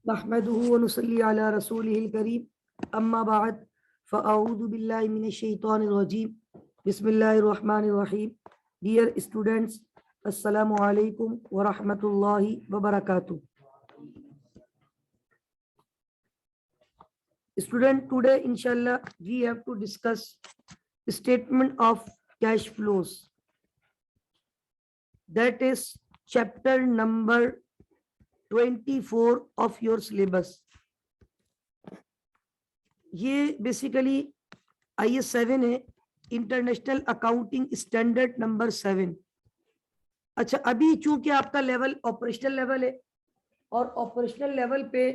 नहमदुहु व नुसल्ली अला रसूलिहिल करीम अम्मा बाद फ़अऊज़ु बिल्लाहि मिनश शैतानिर रजीम बिस्मिल्लाहिर रहमानिर रहीम। डियर स्टूडेंट्स, अस्सलामु अलैकुम व रहमतुल्लाहि व बरकातुहू। Student, today inshallah we have to discuss statement of cash flows. That is chapter number 24 of your syllabus. ये बेसिकली IS 7 है, इंटरनेशनल अकाउंटिंग स्टैंडर्ड नंबर 7। अच्छा, अभी चूंकि आपका लेवल ऑपरेशनल लेवल है और ऑपरेशनल लेवल पे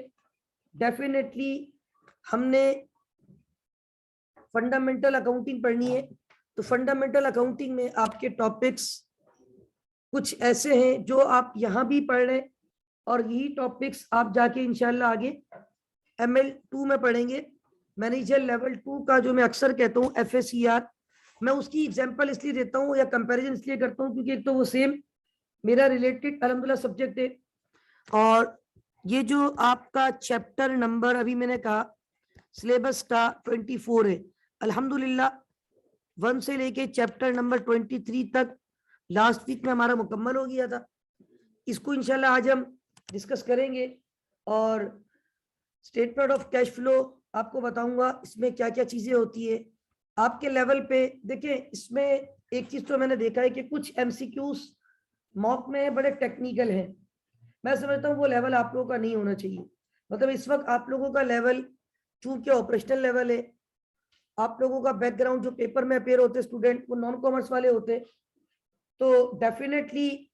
डेफिनेटली हमने फंडामेंटल अकाउंटिंग पढ़नी है। तो फंडामेंटल अकाउंटिंग में आपके टॉपिक्स कुछ ऐसे हैं जो आप यहाँ भी पढ़ रहे हैं और यही टॉपिक्स आप जाके इंशाल्लाह आगे ML2 में पढ़ेंगे। मैनेजर लेवल 2 का जो मैं अक्सर कहता हूँ FACR, मैं उसकी एग्जांपल इसलिए देता हूँ या कंपैरिजन इसलिए करता हूँ क्योंकि एक तो वो सेम मेरा रिलेटेड अल्हम्दुलिल्लाह सब्जेक्ट है, और ये जो आपका चैप्टर नंबर अभी मैंने कहा सिलेबस का 24 है, अल्हम्दुलिल्लाह 1 से लेके चैप्टर नंबर 23 तक लास्ट वीक में हमारा मुकम्मल हो गया था। इसको इंशाल्लाह आज हम डिस्कस करेंगे और स्टेटमेंट ऑफ कैश फ्लो आपको बताऊंगा इसमें क्या क्या चीजें होती है आपके लेवल पे। देखिए, इसमें एक चीज तो मैंने देखा है कि कुछ MCQs मॉक में बड़े टेक्निकल हैं। मैं समझता हूँ वो लेवल आप लोगों का नहीं होना चाहिए। मतलब इस वक्त आप लोगों का लेवल चूंकि ऑपरेशनल लेवल है, आप लोगों का बैकग्राउंड जो पेपर में अपेयर होते स्टूडेंट वो नॉन कॉमर्स वाले होते, तो डेफिनेटली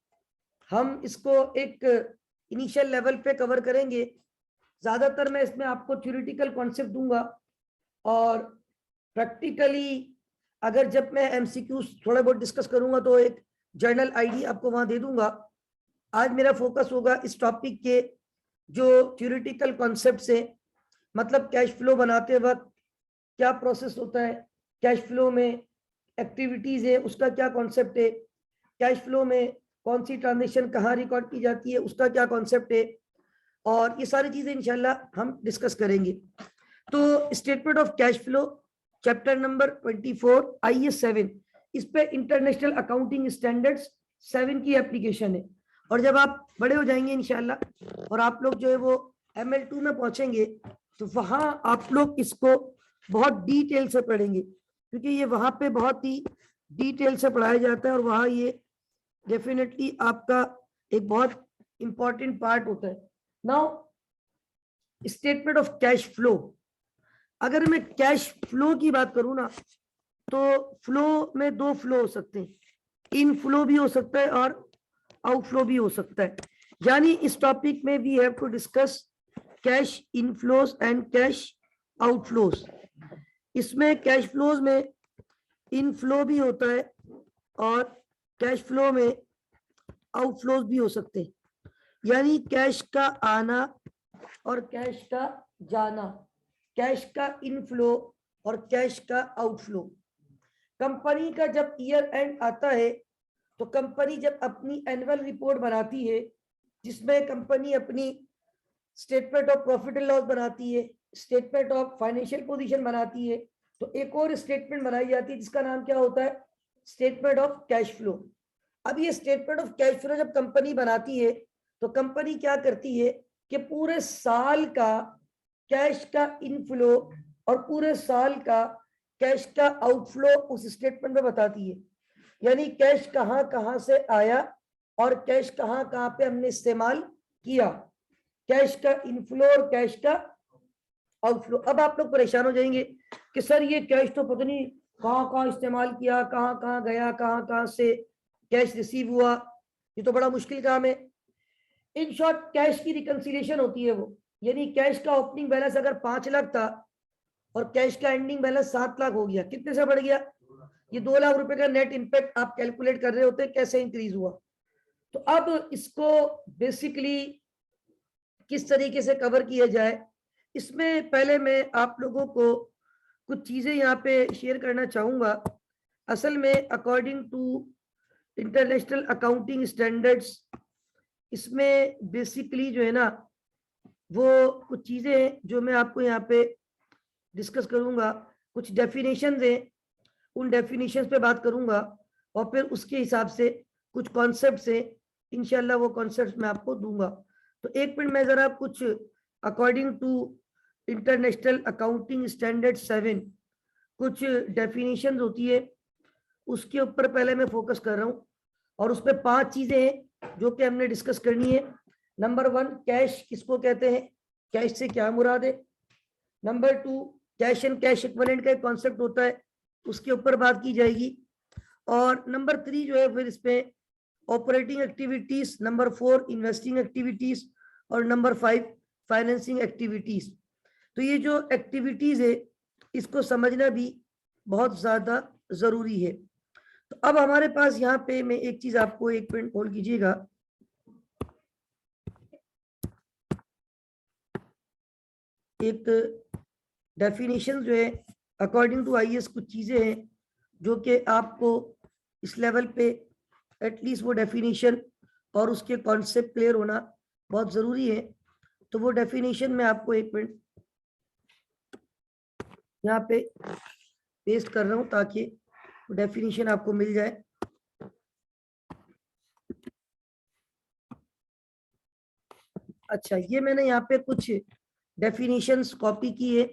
हम इसको एक इनिशियल लेवल पे कवर करेंगे। ज्यादातर मैं इसमें आपको थ्योरेटिकल कॉन्सेप्ट दूंगा और प्रैक्टिकली अगर जब मैं MCQs थोड़ा बहुत डिस्कस करूंगा तो एक जर्नल आईडी आपको वहां दे दूंगा। आज मेरा फोकस होगा इस टॉपिक के जो थ्योरेटिकल कॉन्सेप्ट्स है, मतलब कैश फ्लो बनाते वक्त क्या प्रोसेस होता है, कैश फ्लो में एक्टिविटीज है उसका क्या कॉन्सेप्ट है, कैश फ्लो में कौन सी ट्रांजेक्शन कहाँ रिकॉर्ड की जाती है उसका क्या कॉन्सेप्ट है, और ये सारी चीजें इंशाल्लाह हम डिस्कस करेंगे। तो statement of cash flow chapter number 24 IS 7, इस पे इंटरनेशनल अकाउंटिंग स्टैंडर्ड्स 7 की एप्लीकेशन है। और जब आप बड़े हो जाएंगे इंशाल्लाह और आप लोग जो है वो ML2 में पहुंचेंगे तो वहां आप लोग इसको बहुत डिटेल से पढ़ेंगे, क्योंकि ये वहां पे बहुत ही डिटेल से पढ़ाया जाता है और वहां ये डेफिनेटली आपका एक बहुत इंपॉर्टेंट पार्ट होता है। Now statement of cash flow, अगर मैं कैश फ्लो की बात करूं ना तो फ्लो में दो फ्लो हो सकते हैं, इन फ्लो भी हो सकता है और आउटफ्लो भी हो सकता है। यानी इस टॉपिक में we have to discuss cash inflows and cash outflows. इसमें कैश फ्लोज में इनफ्लो भी होता है और कैश फ्लो में आउटफ्लोज भी हो सकते हैं, यानी कैश का आना और कैश का जाना, कैश का इनफ्लो और कैश का आउटफ्लो। कंपनी का जब ईयर एंड आता है तो कंपनी जब अपनी एनुअल रिपोर्ट बनाती है जिसमें कंपनी अपनी statement of profit and loss बनाती है, स्टेटमेंट ऑफ फाइनेंशियल पोजीशन बनाती है, तो एक और स्टेटमेंट बनाई जाती है जिसका नाम क्या होता है, स्टेटमेंट ऑफ कैश फ्लो। अब ये स्टेटमेंट ऑफ कैश फ्लो जब कंपनी बनाती है तो कंपनी क्या करती है कि पूरे साल का कैश का इनफ्लो और पूरे साल का कैश का आउटफ्लो उस स्टेटमेंट में बताती है। यानी कैश कहां कहां से आया और कैश कहां कहां पे हमने इस्तेमाल किया, कैश का इनफ्लो और कैश का आउटफ्लो। अब आप लोग परेशान हो जाएंगे कि सर ये कैश तो पता नहीं कहां कहां इस्तेमाल किया, कहां कहां गया, कहां कहां से कैश रिसीव हुआ, ये तो बड़ा मुश्किल काम है। इन शॉर्ट कैश की रिकंसिलिएशन होती है वो, यानी कैश का ओपनिंग बैलेंस अगर 5 लाख था और कैश का एंडिंग बैलेंस 7 लाख हो गया, कितने से बढ़ गया, ये 2 लाख रुपए का नेट इंपैक्ट आप कैलकुलेट कर रहे होते हैं कैसे इंक्रीज हुआ। तो अब इसको बेसिकली किस तरीके से कवर किया जाए, इसमें पहले मैं आप लोगों को कुछ चीजें यहाँ पे शेयर करना चाहूंगा। असल में according to international accounting standards इसमें बेसिकली जो है ना वो कुछ चीजें हैं जो मैं आपको यहाँ पे डिस्कस करूंगा, कुछ डेफिनेशन है, उन डेफिनेशन पे बात करूंगा और फिर उसके हिसाब से कुछ कॉन्सेप्ट है, इंशाल्लाह वो कॉन्सेप्ट मैं आपको दूंगा। तो एक मिनट में जरा कुछ according to international accounting standard 7 कुछ डेफिनेशन होती है, उसके ऊपर पहले मैं फोकस कर रहा हूँ। और उसमें 5 चीजें हैं जो कि हमने डिस्कस करनी है। नंबर 1, कैश किसको कहते हैं, कैश से क्या मुराद है। Number 2, cash and cash equivalent का एक कॉन्सेप्ट होता है, उसके ऊपर बात की जाएगी। और नंबर 3 जो है फिर इस पे operating activities, number 4 investing activities और नंबर 5 फाइनेंसिंग एक्टिविटीज। तो ये जो एक्टिविटीज है इसको समझना भी बहुत ज्यादा जरूरी है। तो अब हमारे पास यहाँ पे मैं एक चीज आपको, एक मिनट होल्ड कीजिएगा, एक डेफिनेशन जो है अकॉर्डिंग टू आईएएस कुछ चीजें हैं जो कि आपको इस लेवल पे एटलीस्ट वो डेफिनेशन और उसके कॉन्सेप्ट क्लियर होना बहुत जरूरी है। तो वो डेफिनेशन मैं आपको एक मिनट यहाँ पे पेस्ट कर रहा हूँ ताकि डेफिनेशन आपको मिल जाए। अच्छा, ये मैंने यहाँ पे कुछ डेफिनेशंस कॉपी की है,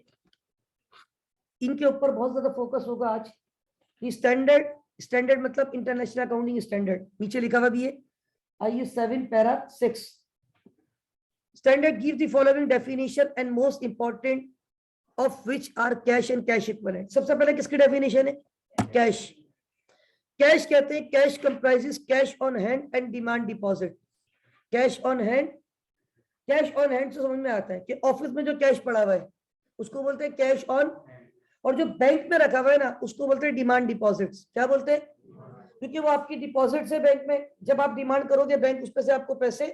इनके ऊपर बहुत ज्यादा फोकस होगा आज। स्टैंडर्ड, स्टैंडर्ड मतलब इंटरनेशनल अकाउंटिंग स्टैंडर्ड, नीचे लिखा हुआ भी है IAS 7 para 6। Standard give the following definition and most important of which are cash and cash equivalent. सबसे पहले किसकी डेफिनेशन है, कैश। कैश कहते हैं cash comprises cash on hand and demand deposit. Cash on hand, cash on hand से समझ में आता है कि ऑफिस में जो कैश पड़ा हुआ है उसको बोलते हैं कैश ऑन, और जो बैंक में रखा हुआ है ना उसको बोलते हैं डिमांड डिपॉजिट्स। क्या बोलते हैं, क्योंकि वो आपकी डिपॉजिट है बैंक में, जब आप डिमांड करोगे बैंक उसमें से आपको पैसे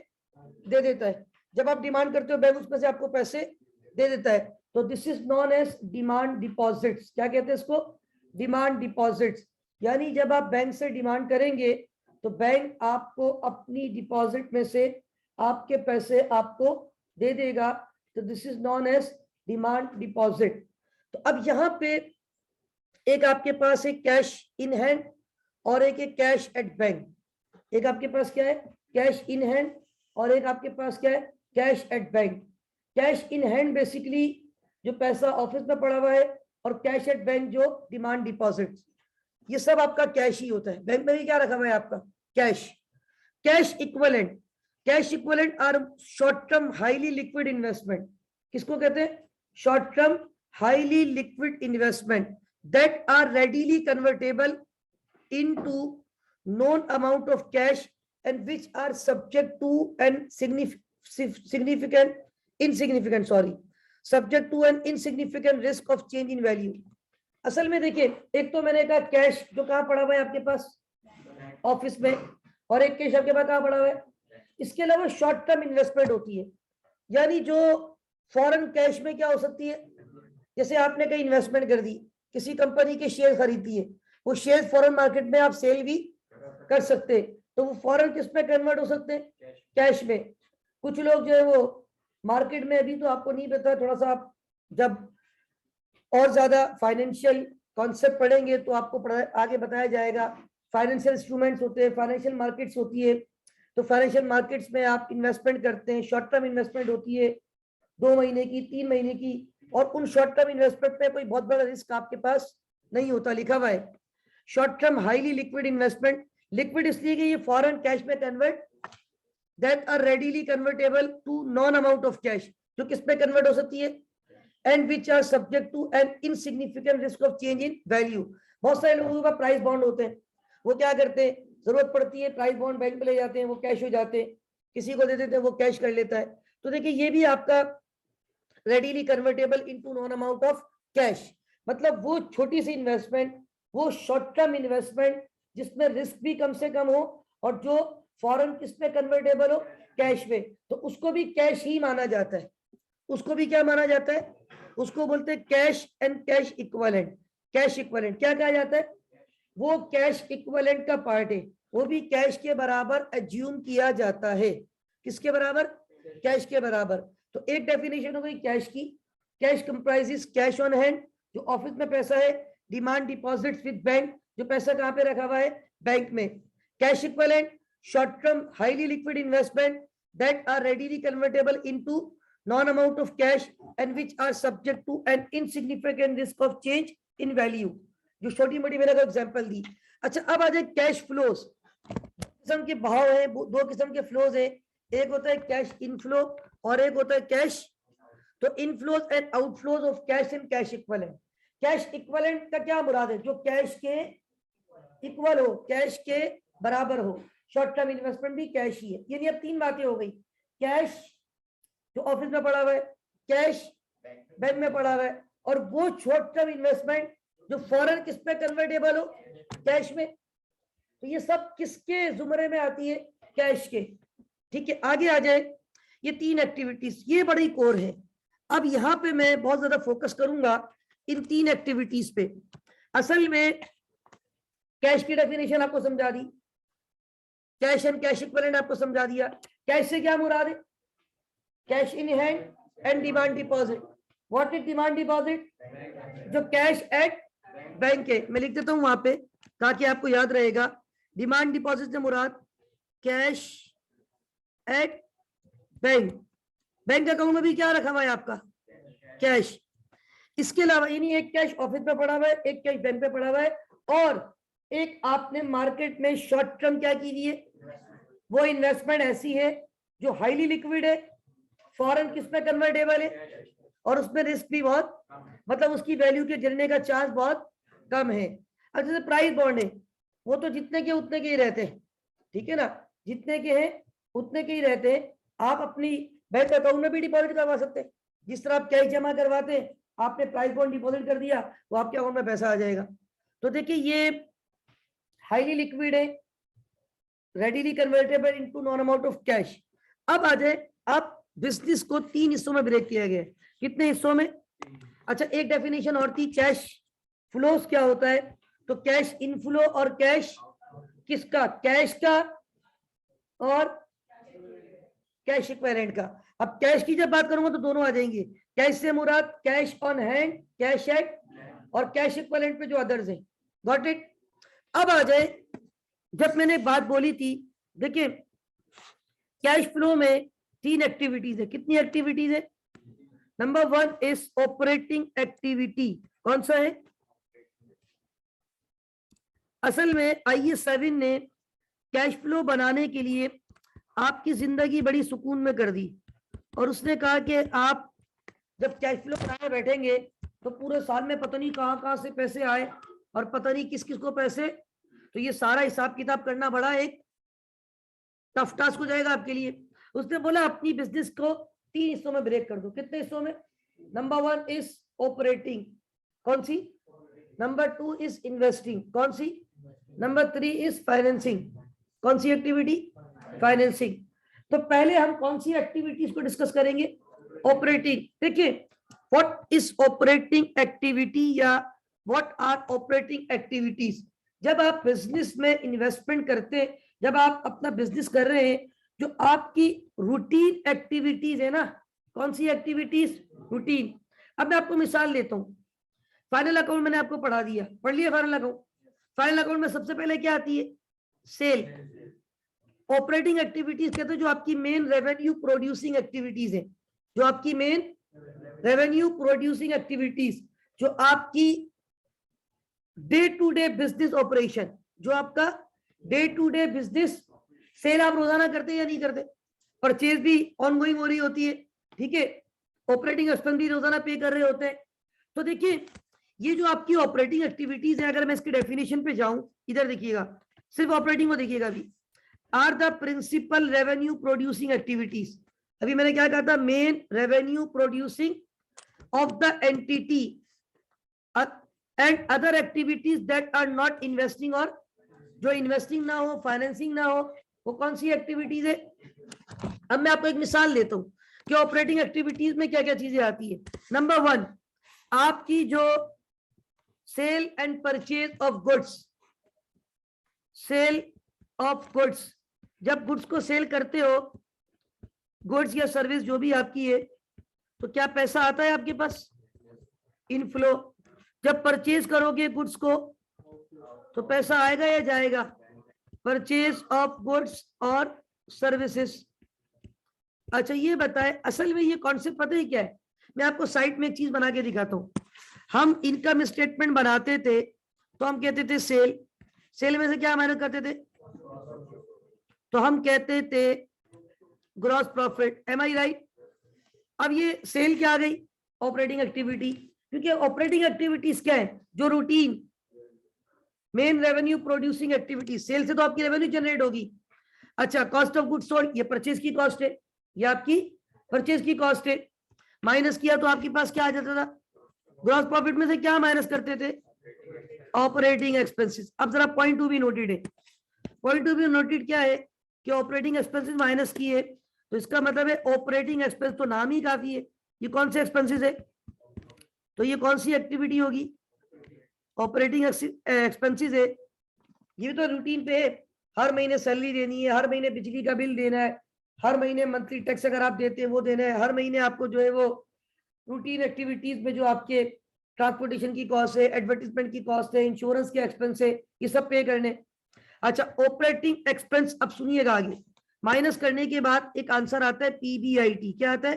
दे देता है, जब आप डिमांड करते हो बैंक उसमें से आपको पैसे दे देता है। तो this is known as demand deposits. क्या कहते हैं इसको, डिमांड डिपॉजिट्स। यानी जब आप बैंक से डिमांड करेंगे तो बैंक आपको अपनी डिपॉजिट में से आपके पैसे आपको दे देगा, तो this is known as demand deposit. तो अब यहाँ पे एक आपके पास है कैश इन हैंड और एक है कैश एट बैंक। एक आपके पास क्या है, कैश इन हैंड, और एक आपके पास क्या है, cash at bank. Cash in hand basically जो पैसा ऑफिस में पड़ा हुआ है, और कैश एट बैंक जो डिमांड डिपॉजिट, ये सब आपका कैश ही होता है। बैंक में भी क्या रखा हुआ है आपका, cash. Cash equivalent, cash equivalent are short term highly liquid investment. किसको कहते हैं, short term highly liquid investment that are readily convertible into known amount of cash and which are subject to an subject to an insignificant risk of change in value। असल में देखिए, एक तो मैंने कहा कैश जो कहाँ पड़ा हुआ है आपके पास ऑफिस में, और एक कैश आपके पास कहाँ पड़ा हुआ है। इसके अलावा शॉर्ट टर्म इन्वेस्टमेंट होती है, यानी जो फॉरेन कैश में क्या हो सकती है, जैसे आपने कहीं इन्वेस्टमेंट कर दी, किसी कंपनी के शेयर खरीदी है, वो शेयर फॉरेन मार्केट में आप सेल भी कर सकते हैं, तो वो फॉरेन किस में कन्वर्ट हो सकते हैं, कैश में। कुछ लोग जो है वो मार्केट में, अभी तो आपको नहीं पता, थोड़ा सा आप जब और ज्यादा फाइनेंशियल कॉन्सेप्ट पढ़ेंगे तो आपको आगे बताया जाएगा। फाइनेंशियल इंस्ट्रूमेंट्स होते हैं, फाइनेंशियल मार्केट्स होती है, तो फाइनेंशियल मार्केट्स में आप इन्वेस्टमेंट करते हैं, शॉर्ट टर्म इन्वेस्टमेंट होती है 2 महीने की, 3 महीने की, और उन शॉर्ट टर्म इन्वेस्टमेंट में कोई बहुत बड़ा रिस्क आपके पास नहीं होता। लिखा हुआ है short term highly liquid investment, liquid इसलिए कि ये फॉरेन कैश में convert, that are readily convertible to known amount of cash, जो किस पे कन्वर्ट हो सकती है, and which are subject to an insignificant risk of change in value. बहुत सारे लोगों का प्राइस बॉन्ड होते हैं, वो क्या करते हैं, जरूरत पड़ती है प्राइस बॉन्ड बैंक में ले जाते हैं, वो कैश हो जाते हैं, किसी को दे देते हैं, वो कैश कर लेता है। तो देखिए ये भी आपका readily convertible into known amount of cash, मतलब वो छोटी सी इन्वेस्टमेंट, वो शॉर्ट टर्म इन्वेस्टमेंट जिसमें रिस्क भी कम से कम हो, और जो फॉरेन किस पे कन्वर्टेबल हो, कैश में, तो उसको भी कैश ही माना जाता है। उसको भी क्या माना जाता है, उसको बोलते हैं cash and cash equivalent. Cash equivalent क्या कहा जाता है, वो कैश इक्विवेलेंट का पार्ट है, वो भी कैश के बराबर एज्यूम किया जाता है। किसके बराबर, कैश के बराबर। तो एक डेफिनेशन हो गई कैश की। Cash comprises cash on hand, जो ऑफिस में पैसा है, डिमांड डिपॉजिट्स विद बैंक, जो पैसा कहां पे रखा हुआ है, बैंक में। Cash equivalent, short term highly liquid investment that are readily convertible into known amount of cash and which are subject to an insignificant risk of change in value, जो छोटी मोटी मैंने एग्जांपल दी। अच्छा, अब आ जाए कैश फ्लोज। किस्म के बहाव है, दो किस्म के फ्लोज है, एक होता है कैश इनफ्लो और एक होता है कैश। तो inflows and outflows of cash and cash equivalent. Cash equivalent का क्या मुराद है, जो कैश के इक्वल हो, कैश के बराबर हो। शॉर्ट टर्म इन्वेस्टमेंट भी कैश ही है। यानी अब तीन बातें हो गई, कैश जो ऑफिस में पड़ा हुआ है, कैश बैंक में पड़ा हुआ है, और वो शॉर्ट टर्म इन्वेस्टमेंट जो फॉरेन किस पे कन्वर्टेबल हो, कैश में। तो ये सब किसके जुमरे में आती है, कैश के। ठीक है, आगे आ जाए, ये तीन एक्टिविटीज ये बड़ी कोर है। अब यहाँ पे मैं बहुत ज्यादा फोकस करूंगा इन तीन एक्टिविटीज पे। असल में कैश की डेफिनेशन आपको समझा दी, कैश एंड कैश इक्विवेलेंट आपको समझा दिया। कैश से क्या मुराद है, cash in hand and demand deposit. What is demand deposit, जो कैश एट बैंक है। मैं लिख देता हूं वहां पे ताकि आपको याद रहेगा। डिमांड डिपॉजिट से मुराद cash at bank, bank account में भी क्या रखा हुआ है आपका, कैश। इसके अलावा यानी एक कैश ऑफिस में पड़ा हुआ है, एक कैश बैंक पे पड़ा हुआ है, और एक आपने मार्केट में शॉर्ट टर्म क्या कीजिए, वो इन्वेस्टमेंट ऐसी है जो हाईली लिक्विड है, फॉरेन किस में कन्वर्टेबल है, और उसमें रिस्क भी बहुत, मतलब उसकी वैल्यू के गिरने का चांस बहुत कम है। अब जैसे प्राइस बॉन्ड है, वो तो जितने के उतने के ही रहते हैं, ठीक है ना, जितने के हैं उतने के ही रहते हैं। आप अपनी बैंक अकाउंट में भी डिपॉजिट करवा सकते हैं, जिस तरह आप कैश जमा करवाते हैं, आपने प्राइस बॉन्ड डिपॉजिट कर दिया, वो आपके अकाउंट में पैसा आ जाएगा। तो देखिए ये हाईली लिक्विड है, readily convertible into known amount of cash. अब आ जाए, अब बिजनेस को तीन हिस्सों में ब्रेक किया गया है। कितने हिस्सों में, अच्छा एक डेफिनेशन और थी, कैश फ्लोस क्या होता है, तो कैश इनफ्लो और कैश किसका, कैश का और कैश इक्विवेलेंट का। अब कैश की जब बात करूंगा तो दोनों आ जाएंगे। कैश से मुराद cash on hand, cash at, और कैश इक्विवेलेंट पे जो अदर्स हैं। Got it. अब आ जाए, जब मैंने बात बोली थी, देखिए कैश फ्लो में तीन एक्टिविटीज है। कितनी एक्टिविटीज है, number one is operating activity. कौन सा है, असल में IAS 7 ने कैश फ्लो बनाने के लिए आपकी जिंदगी बड़ी सुकून में कर दी, और उसने कहा कि आप जब कैश फ्लो बनाने बैठेंगे तो पूरे साल में पता नहीं कहां कहां से पैसे आए और पता नहीं किस किस को पैसे, तो ये सारा हिसाब किताब करना बड़ा एक टफ टास्क हो जाएगा आपके लिए। उसने बोला अपनी बिजनेस को तीन हिस्सों में ब्रेक कर दो। कितने हिस्सों में, नंबर वन इज ऑपरेटिंग, कौन सी, नंबर टू इज इन्वेस्टिंग, कौन सी, नंबर थ्री इज फाइनेंसिंग, कौन सी एक्टिविटी, फाइनेंसिंग। तो पहले हम कौन सी एक्टिविटीज को डिस्कस करेंगे, ऑपरेटिंग। देखिए व्हाट इज ऑपरेटिंग एक्टिविटी या व्हाट आर ऑपरेटिंग एक्टिविटीज। जब आप बिजनेस में इन्वेस्टमेंट करते, जब आप अपना बिजनेस कर रहे हैं, जो आपकी रूटीन एक्टिविटीज है ना, कौन सी एक्टिविटीज, रूटीन। अब मैं आपको मिसाल देता हूं, फाइनल अकाउंट मैंने आपको पढ़ा दिया, पढ़ लिया फाइनल अकाउंट। फाइनल अकाउंट में सबसे पहले क्या आती है, सेल। ऑपरेटिंग एक्टिविटीज कहते हैं जो आपकी मेन रेवेन्यू प्रोड्यूसिंग एक्टिविटीज है, जो आपकी मेन रेवेन्यू प्रोड्यूसिंग एक्टिविटीज, जो आपकी day to day business operation, जो आपका day to day business. Sale आप रोजाना करते हैं या नहीं करते, परचेज भी ऑनगोइंग हो रही होती है, ठीक है, ऑपरेटिंग एक्सपेंस भी रोजाना पे कर रहे होते हैं। तो देखिए ये जो आपकी ऑपरेटिंग एक्टिविटीज है, अगर मैं इसकी डेफिनेशन पे जाऊं, इधर देखिएगा, सिर्फ ऑपरेटिंग को देखिएगा अभी, are the principal revenue producing activities. अभी मैंने क्या कहा था, main revenue producing of the entity and other activities that are not investing, और जो इन्वेस्टिंग ना हो, फाइनेंसिंग ना हो, वो कौन सी एक्टिविटीज है। अब मैं आपको एक मिसाल देता हूं कि ऑपरेटिंग एक्टिविटीज में क्या क्या चीजें आती है। नंबर वन, आपकी जो sale and purchase of goods, sale of goods, जब गुड्स को सेल करते हो गुड्स या सर्विस जो भी आपकी है, तो क्या पैसा आता है आपके पास? इनफ्लो। जब परचेज करोगे गुड्स को तो पैसा आएगा या जाएगा? परचेज ऑफ गुड्स और सर्विसेज। अच्छा ये बताए, असल में ये कॉन्सेप्ट पता है क्या है? मैं आपको साइट में एक चीज बना के दिखाता हूं। हम इनकम स्टेटमेंट बनाते थे तो हम कहते थे सेल, सेल में से क्या माइनस करते थे? तो हम कहते थे gross profit. Am I right? अब ये सेल क्या आ गई? Operating activity. क्योंकि ऑपरेटिंग एक्टिविटीज क्या है? जो routine main revenue producing activity, sale से तो आपकी रेवेन्यू जनरेट होगी। अच्छा, कॉस्ट ऑफ गुड्स सोल्ड, ये परचेज की कॉस्ट है, ये आपकी परचेज की कॉस्ट है। माइनस किया तो आपके पास क्या आ जाता था? ग्रॉस प्रॉफिट में से क्या माइनस करते थे? Operating expenses. अब जरा पॉइंट टू बी नोटेड है। पॉइंट टू बी नोटेड क्या है कि ऑपरेटिंग एक्सपेंसेस माइनस किए, तो इसका मतलब है ऑपरेटिंग एक्सपेंस, तो नाम ही काफी है। ये कौन से एक्सपेंसेस है? तो ये कौन सी एक्टिविटी होगी? ऑपरेटिंग एक्सपेंसेस है। ये भी तो रूटीन पे है, हर महीने सैलरी देनी है, हर महीने बिजली का बिल देना है, हर महीने मंथली टैक्स अगर आप देते हैं वो देना है, हर महीने आपको जो है वो रूटीन एक्टिविटीज में जो आपके ट्रांसपोर्टेशन की कॉस्ट है, एडवर्टीजमेंट की कॉस्ट है, इंश्योरेंस के एक्सपेंस है, ये सब पे करने। अच्छा, ऑपरेटिंग एक्सपेंस, अब सुनिएगा आगे, माइनस करने के बाद एक आंसर आता है पीबीआईटी। क्या आता है?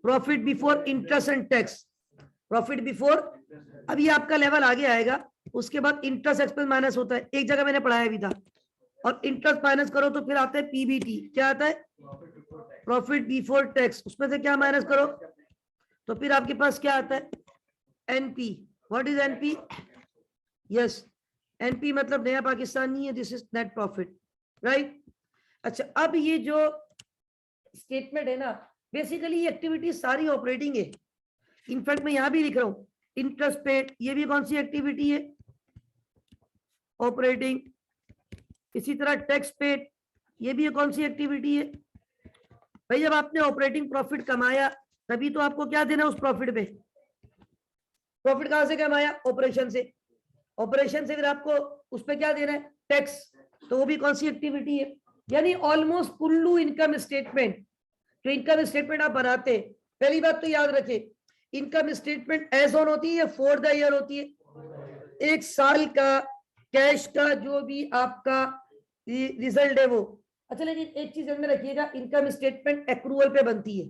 Profit before interest and tax. Profit before, अब ये आपका लेवल आगे आएगा। उसके बाद इंटरेस्ट एक्सपेंस माइनस होता है, एक जगह मैंने पढ़ाया भी था। और इंटरेस्ट माइनस करो तो फिर आता है पीबीटी। क्या आता है? Profit before tax. उसमें से क्या माइनस करो तो फिर आपके पास क्या आता है? NP. What is NP? Yes, NP मतलब नया पाकिस्तान नहीं है, this is net profit, right? अच्छा, अब ये जो स्टेटमेंट है ना, बेसिकली ये एक्टिविटी सारी ऑपरेटिंग है। इनफैक्ट मैं यहां भी लिख रहा हूं इंटरेस्ट पेड, ये भी कौन सी एक्टिविटी है? ऑपरेटिंग। इसी तरह टैक्स पेड, ये भी कौन सी एक्टिविटी है? भाई जब आपने ऑपरेटिंग प्रॉफिट कमाया तभी तो आपको क्या देना उस प्रॉफिट पे? प्रॉफिट कहां से कमाया? ऑपरेशन से। ऑपरेशन से फिर आपको उस पर क्या देना है? टैक्स। तो वो भी कौन सी एक्टिविटी है? यानी ऑलमोस्ट कुल्लू इनकम स्टेटमेंट, जो इनकम स्टेटमेंट आप बनाते हैं, पहली बात तो याद रखें, इनकम स्टेटमेंट एज ऑन होती है, फॉर द ईयर होती है। एक साल का कैश का जो भी आपका रिजल्ट है वो। अच्छा, लेकिन एक चीज ध्यान में रखिएगा, इनकम स्टेटमेंट एक्रूअल पे बनती है।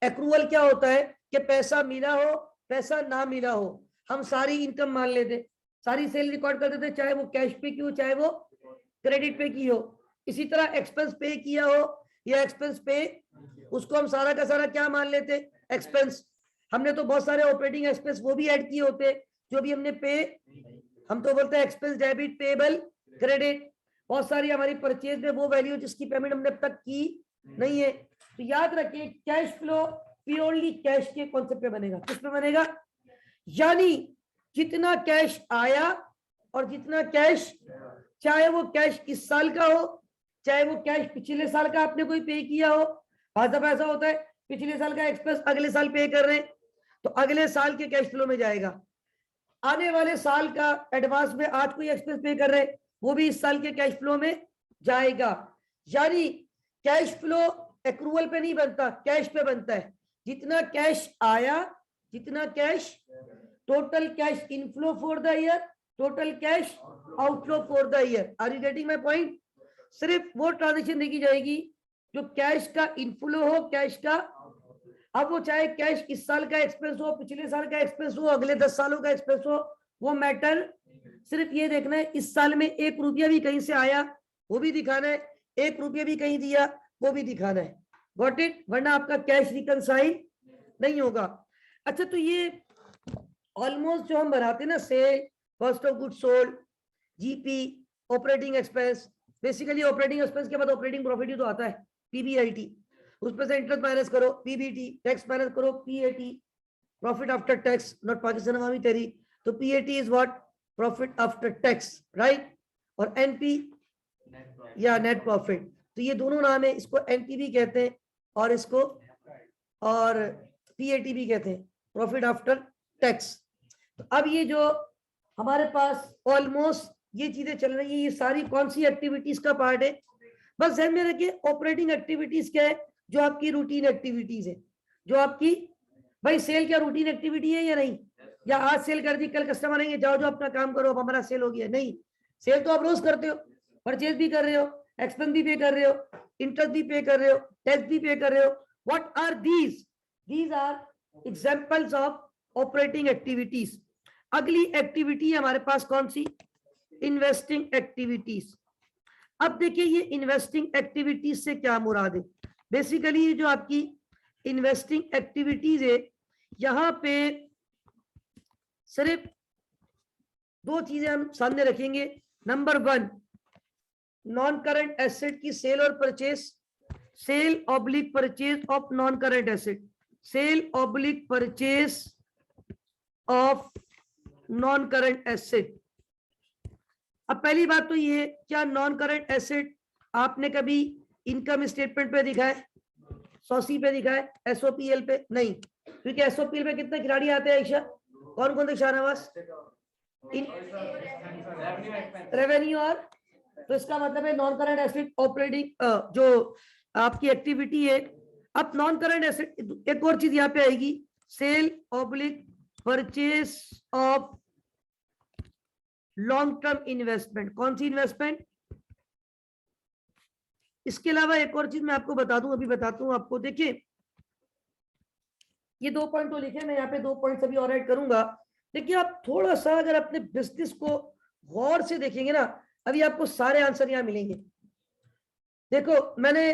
एक्रूअल क्या होता है कि पैसा मिला हो पैसा ना मिला हो, हम सारी इनकम मान लेते, सारी सेल रिकॉर्ड कर देते, चाहे वो कैश पे की हो चाहे वो क्रेडिट पे की हो। इसी तरह एक्सपेंस पे किया हो या एक्सपेंस पे, उसको हम सारा का सारा क्या मान लेते? एक्सपेंस। हमने तो बहुत सारे ऑपरेटिंग एक्सपेंस वो भी ऐड किए होते जो भी हमने पे, हम तो बोलते हैं एक्सपेंस डेबिट पेबल क्रेडिट। बहुत सारी हमारी परचेज में वो वैल्यू जिसकी पेमेंट हमने अब तक की नहीं है। तो याद रखिए, कैश फ्लो प्योरली कैश के कॉन्सेप्ट पे बनेगा। किस पे बनेगा? यानी जितना कैश आया और जितना कैश, चाहे वो कैश इस साल का हो चाहे वो कैश पिछले साल का आपने कोई पे किया हो। बहुत दफा ऐसा होता है पिछले साल का एक्सपेंस अगले साल पे कर रहे हैं तो अगले साल के कैश फ्लो में जाएगा। आने वाले साल का एडवांस में आज कोई एक्सपेंस पे कर रहे हैं वो भी इस साल के कैश फ्लो में जाएगा। यानी कैश फ्लो एक्रूवल पे नहीं बनता, कैश पे बनता है। जितना कैश आया, जितना cash, total cash inflow for the year, total cash outflow for the year. Are you getting my point? सिर्फ वो ट्रांजेक्शन देखी जाएगी जो कैश का इनफ्लो हो, कैश का, अब वो चाहे कैश इस साल का एक्सपेंस हो, पिछले साल का एक्सपेंस हो, अगले 10 सालों का एक्सपेंस हो, वो मैटर, सिर्फ ये देखना है इस साल में 1 रुपया भी कहीं से आया वो भी दिखाना है, 1 रुपया भी कहीं दिया वो भी दिखाना है। Got it? वरना आपका कैश रिकंसाइल नहीं होगा। अच्छा, तो ये ऑलमोस्ट जो हम बनाते हैं ना, sale, cost of goods sold, GP, operating expense, basically operating expense के बाद ऑपरेटिंग प्रॉफिट ही तो आता है, पीबीआईटी। उसमें से इंटरेस्ट माइनस करो पीबीटी, टैक्स माइनस करो PAT, profit after tax, not Pakistan Awami तेरी। तो PAT is what? Profit after tax, right? और एनपी या नेट प्रॉफिट, तो ये दोनों नाम है। इसको एनपी भी कहते हैं और इसको और पीएटी भी कहते हैं, प्रॉफिट आफ्टर टैक्स। तो अब ये जो हमारे पास ऑलमोस्ट ये चीजें चल रही है, ये सारी कौन सी एक्टिविटीज का पार्ट है? बस ध्यान में रखिए, ऑपरेटिंग एक्टिविटीज क्या है? जो आपकी रूटीन एक्टिविटीज है, जो आपकी, भाई सेल क्या रूटीन एक्टिविटी है या नहीं? या आज सेल कर दी, कल कस्टमर आएंगे, जाओ जो अपना काम करो, अब हमारा सेल हो गया? नहीं, सेल तो आप रोज करते हो, परचेज भी कर रहे हो, एक्सपेंस भी पे कर रहे हो, इंटरेस्ट भी पे कर रहे हो, टैक्स भी पे कर रहे हो. What are these? These are examples of operating activities. अगली एक्टिविटी है हमारे पास कौन सी? Investing activities. अब देखिए ये इन्वेस्टिंग एक्टिविटीज से क्या मुराद है? बेसिकली ये जो आपकी इन्वेस्टिंग एक्टिविटीज है, यहां पे सिर्फ दो चीजें हम सामने रखेंगे. नंबर 1, नॉन करंट एसेट की सेल और purchase, sale oblique purchase of non current asset, sale oblique purchase of non current asset. अब पहली बात तो ये, क्या नॉन करंट एसेट आपने कभी इनकम स्टेटमेंट पे दिखा है, SOC पे दिखा है, SOPL पे? नहीं, क्योंकि SOPL पे कितने खिलाड़ी आते हैं आयशा? कौन कौन थे शाहनवाज? रेवेन्यू और, तो इसका मतलब है नॉन करंट एसेट ऑपरेटिंग जो आपकी एक्टिविटी है. अब नॉन करंट एसेट, एक और चीज यहाँ पे आएगी, sale oblique purchase of long term investment. कौन सी इन्वेस्टमेंट? इसके अलावा एक और चीज मैं आपको बता दूं, अभी बताता हूं आपको. देखिए ये 2 पॉइंट तो लिखे, मैं यहाँ पे 2 पॉइंट अभी और ऐड करूंगा. देखिए आप थोड़ा सा अगर अपने बिजनेस को गौर से देखेंगे ना, अभी आपको सारे आंसर यहाँ मिलेंगे. देखो मैंने,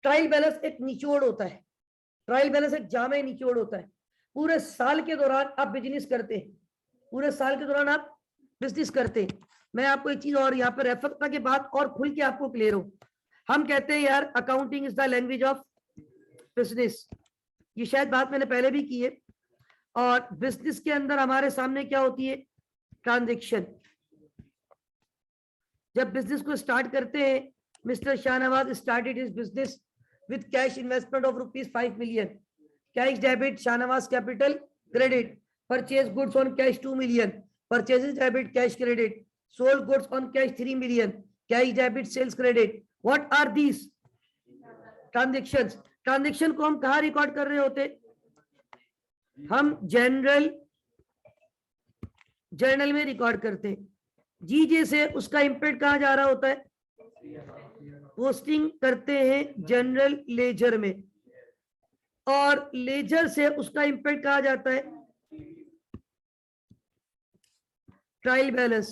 ट्रायल बैलेंस एक निचोड़ होता है, ट्रायल बैलेंस एक जामा निचोड़ होता है. पूरे साल के दौरान आप बिजनेस करते हैं, पूरे साल के दौरान आप बिजनेस करते हैं. मैं आपको एक चीज और यहाँ पे रेफर ताकि बात और खुल के आपको क्लियर हो. हम कहते हैं यार accounting is the language of business, ये शायद बात मैंने पहले भी की है. और बिजनेस के अंदर हमारे सामने क्या होती है? ट्रांजैक्शन. जब बिजनेस को स्टार्ट करते हैं, mister Shahnawaz started his business with cash investment of ₹5 million. Cash debit, Shahnawaz capital credit. Purchase goods on cash 2 million. Purchases debit, cash credit. Sold goods on cash 3 million. Cash debit, sales credit. What are these? Transactions. Transaction को हम कहाँ record कर रहे होते? हम journal में record करते हैं. जीजे से उसका इम्पैक्ट कहाँ जा रहा होता है? पोस्टिंग करते हैं जनरल लेजर में. और लेजर से उसका इम्पैक्ट कहाँ जाता है? Trial balance.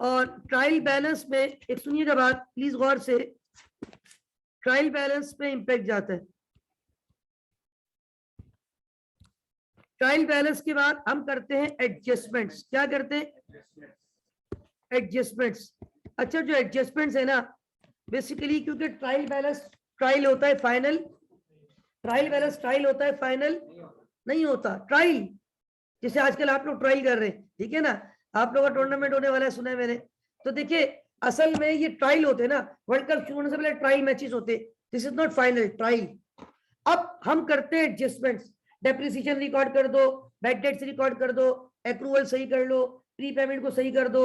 और ट्रायल बैलेंस में एक सुनिएगा बात प्लीज गौर से, ट्रायल बैलेंस पे इंपैक्ट जाता है. ट्रायल बैलेंस के बाद हम करते हैं एडजस्टमेंट्स. क्या करते हैं? एडजस्टमेंट्स. अच्छा जो एडजस्टमेंट्स है ना, बेसिकली क्योंकि ट्रायल बैलेंस ट्रायल होता है फाइनल, ट्रायल बैलेंस ट्रायल होता है फाइनल नहीं होता. ट्रायल जैसे आजकल आप लोग ट्रायल कर रहे हैं, ठीक है ना, आप लोगों का टूर्नामेंट होने वाला है सुना है मैंने. तो देखिए असल में ये ट्रायल होते हैं ना, वर्ल्ड कप शुरू होने से पहले ट्रायल मैचेस होते. This is not final, trial. अब हम करते हैं एडजस्टमेंट्स. डेप्रिसिएशन रिकॉर्ड कर दो, बैड डेट्स रिकॉर्ड कर दो, एक्रूवल सही कर लो, प्री पेमेंट को सही कर दो,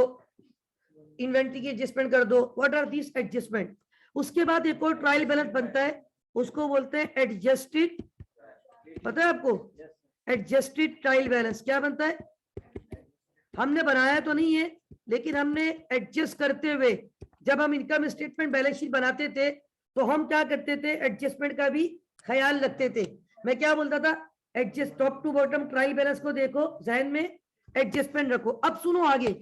इन्वेंट्री की एडजस्टमेंट कर दो. What are this adjustment? उसके बाद एक और ट्रायल बैलेंस बनता है, उसको बोलते हैं एडजस्टेड. पता है आपको एडजस्टेड ट्रायल बैलेंस क्या बनता है? हमने बनाया तो नहीं है, लेकिन हमने एडजस्ट करते हुए, जब हम इनकम स्टेटमेंट बैलेंस शीट बनाते थे तो हम क्या करते थे? एडजस्टमेंट का भी ख्याल रखते थे. मैं क्या बोलता था? Adjust top to bottom trial balance को देखो, जहन में एडजस्टमेंट रखो. अब सुनो आगे,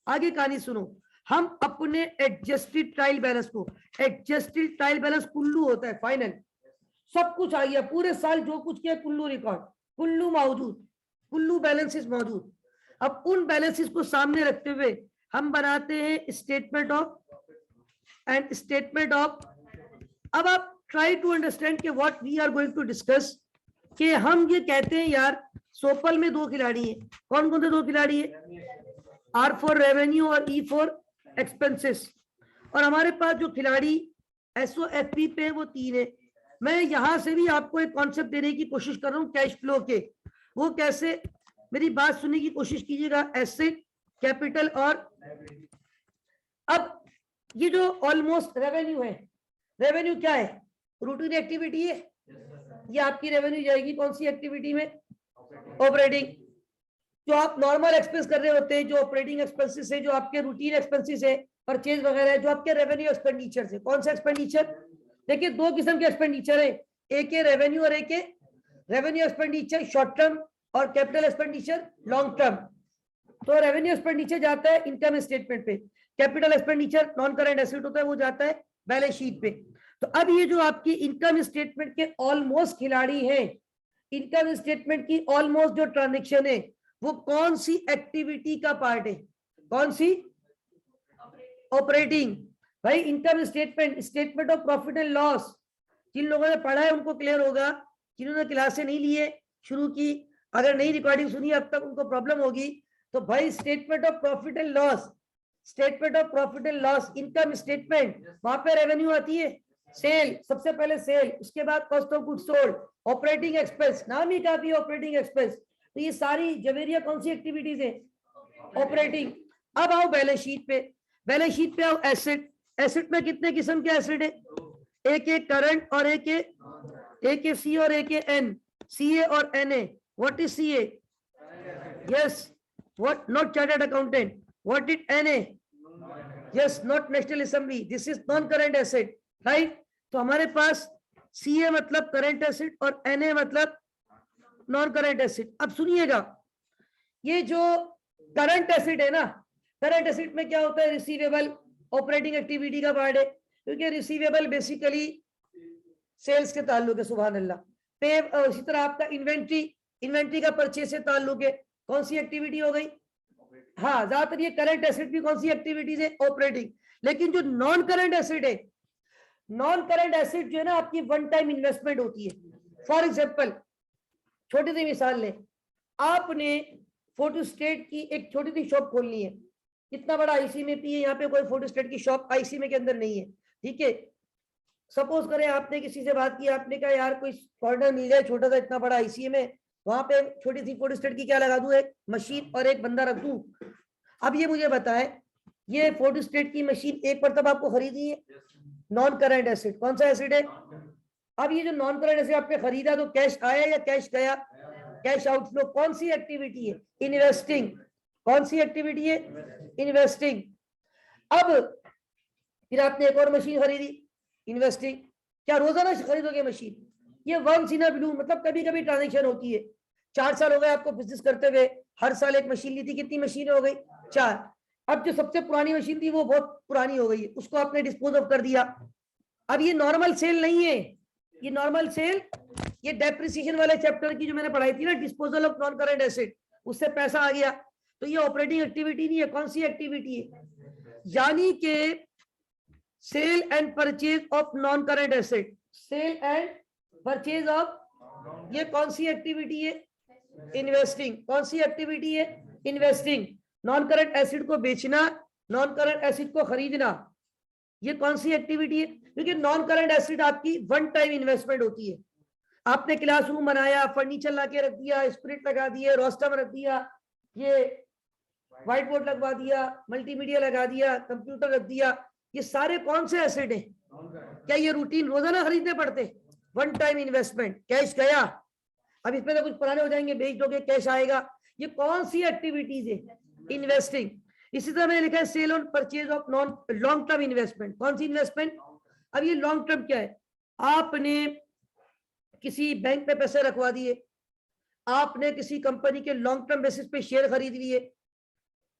आगे कहानी सुनो. हम अपने एडजस्टेड ट्रायल बैलेंस को, एडजस्टेड ट्रायल बैलेंस कुल्लू होता है फाइनल, सब कुछ आ गया, पूरे साल जो कुछ किया कुल्लू रिकॉर्ड, कुल्लू मौजूद, कुल्लू बैलेंसेस मौजूद. अब उन बैलेंसेस को सामने रखते हुए हम बनाते हैं statement of and statement of. अब आप ट्राई टू अंडरस्टैंड कि what we are going to discuss, कि हम ये कहते हैं यार सोपल में 2 खिलाड़ी हैं. कौन कौन से 2 खिलाड़ी है? R फॉर रेवेन्यू और E फॉर एक्सपेंसेस. और हमारे पास जो खिलाड़ी SOFP पे है वो 3 है. मैं यहां से भी आपको एक कॉन्सेप्ट देने की कोशिश कर रहा हूं कैश फ्लो के. वो कैसे? मेरी बात सुनने की कोशिश कीजिएगा. एसेट, कैपिटल और, अब ये जो ऑलमोस्ट रेवेन्यू है, रेवेन्यू क्या है? रूटीन एक्टिविटी है, ये आपकी रेवेन्यू जाएगी कौन सी एक्टिविटी में? ऑपरेटिंग। जो आप नॉर्मल एक्सपेंस कर रहे होते हैं, जो ऑपरेटिंग एक्सपेंसेस है, जो आपके रूटीन एक्सपेंसेस है, परचेज वगैरह है, जो आपके रेवेन्यू एक्सपेंडिचर है। कौन सा एक्सपेंडिचर? देखिए दो किस्म के एक्सपेंडिचर है, एक है रेवेन्यू और एक है रेवेन्यू एक्सपेंडिचर शॉर्ट टर्म और कैपिटल एक्सपेंडिचर लॉन्ग टर्म। तो रेवेन्यू एक्सपेंडिचर जाता है इनकम स्टेटमेंट पे, capital expenditure non current asset होता है वो जाता है बैलेंस शीट पे। तो अब ये जो आपकी इनकम स्टेटमेंट के ऑलमोस्ट खिलाड़ी हैं, इनकम स्टेटमेंट की ऑलमोस्ट जो ट्रांजेक्शन है वो कौन सी एक्टिविटी का पार्ट है? कौन सी? ऑपरेटिंग। भाई income statement, statement of profit and loss, जिन लोगों ने पढ़ा है उनको क्लियर होगा, जिन्होंने क्लासें नहीं लिए शुरू की, अगर नई रिकॉर्डिंग सुनी अब तक उनको प्रॉब्लम होगी। तो भाई statement of profit and loss, statement of profit and loss, income statement, वहां पे रेवेन्यू आती है, सेल, सबसे पहले सेल, उसके बाद cost of goods sold, operating expense, नाम ही काफी है ऑपरेटिंग एक्सपेंस। तो ये सारी जवेरिया कौन सी एक्टिविटीज है? ऑपरेटिंग। अब आओ बैलेंस शीट पे, बैलेंस शीट पे आओ एसेट। एसेट में कितने किस्म के एसेट है? एक है करंट और एक है सी और एक है एन, सी ए और N A. What is C A? Yes, what? Not chartered accountant. What is N A? Yes, not national assembly. This is non current asset, right? तो हमारे पास सी ए मतलब करंट एसेट और N A मतलब non current asset. अब सुनिएगा, ये जो करंट एसेट है ना, करंट एसेट में क्या होता है? रिसीवेबल ऑपरेटिंग एक्टिविटी का पार्ट है, क्योंकि रिसीवेबल बेसिकली सेल्स के ताल्लुक है, सुभान अल्लाह। पे, इसी तरह आपका इन्वेंट्री, इन्वेंट्री का परचेज से ताल्लुक है, कौन सी एक्टिविटी हो गई? हाँ, ज्यादातर ये करंट एसेट भी कौन सी एक्टिविटीज है? ऑपरेटिंग। लेकिन जो नॉन करंट एसेट है, नॉन करंट एसेट जो है ना आपकी वन टाइम इन्वेस्टमेंट होती है। फॉर एग्जांपल, छोटी सी मिसाल लें, आपने फोटोस्टेट की एक छोटी सी शॉप खोलनी है, कितना बड़ा आईसी में पी है, यहाँ पे कोई फोटोस्टेट की शॉप आईसी में के अंदर नहीं है, ठीक है? सपोज करें आपने किसी से बात की, आपने कहा यार कोई कॉर्नर मिल जाए छोटा सा, इतना बड़ा आईसी में, वहां पे छोटी सी फोटोस्टेट की क्या लगा दूं, एक मशीन और एक बंदा रख दूं। अब ये मुझे बताएं, ये फोटोस्टेट की मशीन एक मरतबा आपको खरीदी है, नॉन करंट एसेट, कौन सा एसेट है? अब ये जो नॉन करंट एसेट आपने खरीदा तो कैश आया या कैश गया? Cash outflow. कौन सी एक्टिविटी है? इन्वेस्टिंग। कौन सी एक्टिविटी है? इन्वेस्टिंग। अब फिर आपने एक और मशीन खरीदी, इन्वेस्टिंग। क्या रोजाना खरीदोगे मशीन? ये वंस इन अ ब्लू, मतलब कभी कभी ट्रांजेक्शन होती है। 4 साल हो गए आपको बिजनेस करते हुए, हर साल एक मशीन ली थी, कितनी मशीन हो गई? 4। अब जो सबसे पुरानी मशीन थी वो बहुत पुरानी हो गई है, उसको आपने डिस्पोज ऑफ कर दिया। अब ये नॉर्मल सेल नहीं है, ये नॉर्मल सेल, ये डेप्रिसिएशन वाले चैप्टर की जो मैंने पढ़ाई थी ना, disposal of non current asset, उससे पैसा आ गया। तो ये ऑपरेटिंग एक्टिविटी नहीं है, कौन सी एक्टिविटी है? यानी कि sale and purchase of non current asset, sale and purchase of, ये कौन सी एक्टिविटी है? इन्वेस्टिंग। कौन सी एक्टिविटी है? इन्वेस्टिंग। नॉन करंट एसेट को बेचना, नॉन करंट एसेट को खरीदना, ये कौन सी एक्टिविटी है? क्योंकि नॉन करंट एसेट आपकी वन टाइम इन्वेस्टमेंट होती है। आपने क्लासरूम बनाया, फर्नीचर ला के रख दिया, स्प्रिट लगा दिए, रोस्टर रख दिया, ये व्हाइट बोर्ड लगवा दिया, मल्टीमीडिया लगा दिया, कंप्यूटर रख दिया, ये सारे कौन से एसेट है? क्या ये रूटीन रोजाना खरीदने पड़ते? वन टाइम इन्वेस्टमेंट, कैश गया, अब इसमें तो कुछ पुराने हो जाएंगे, बेच दोगे, कैश आएगा। ये कौन सी एक्टिविटीज है? इन्वेस्टिंग। इसी तरह मैंने लिखा है सेल और purchase of non long term investment. कौन सी इन्वेस्टमेंट? अब ये लॉन्ग टर्म क्या है? आपने किसी बैंक में पैसे रखवा दिए, आपने किसी कंपनी के लॉन्ग टर्म बेसिस पे शेयर खरीद लिए।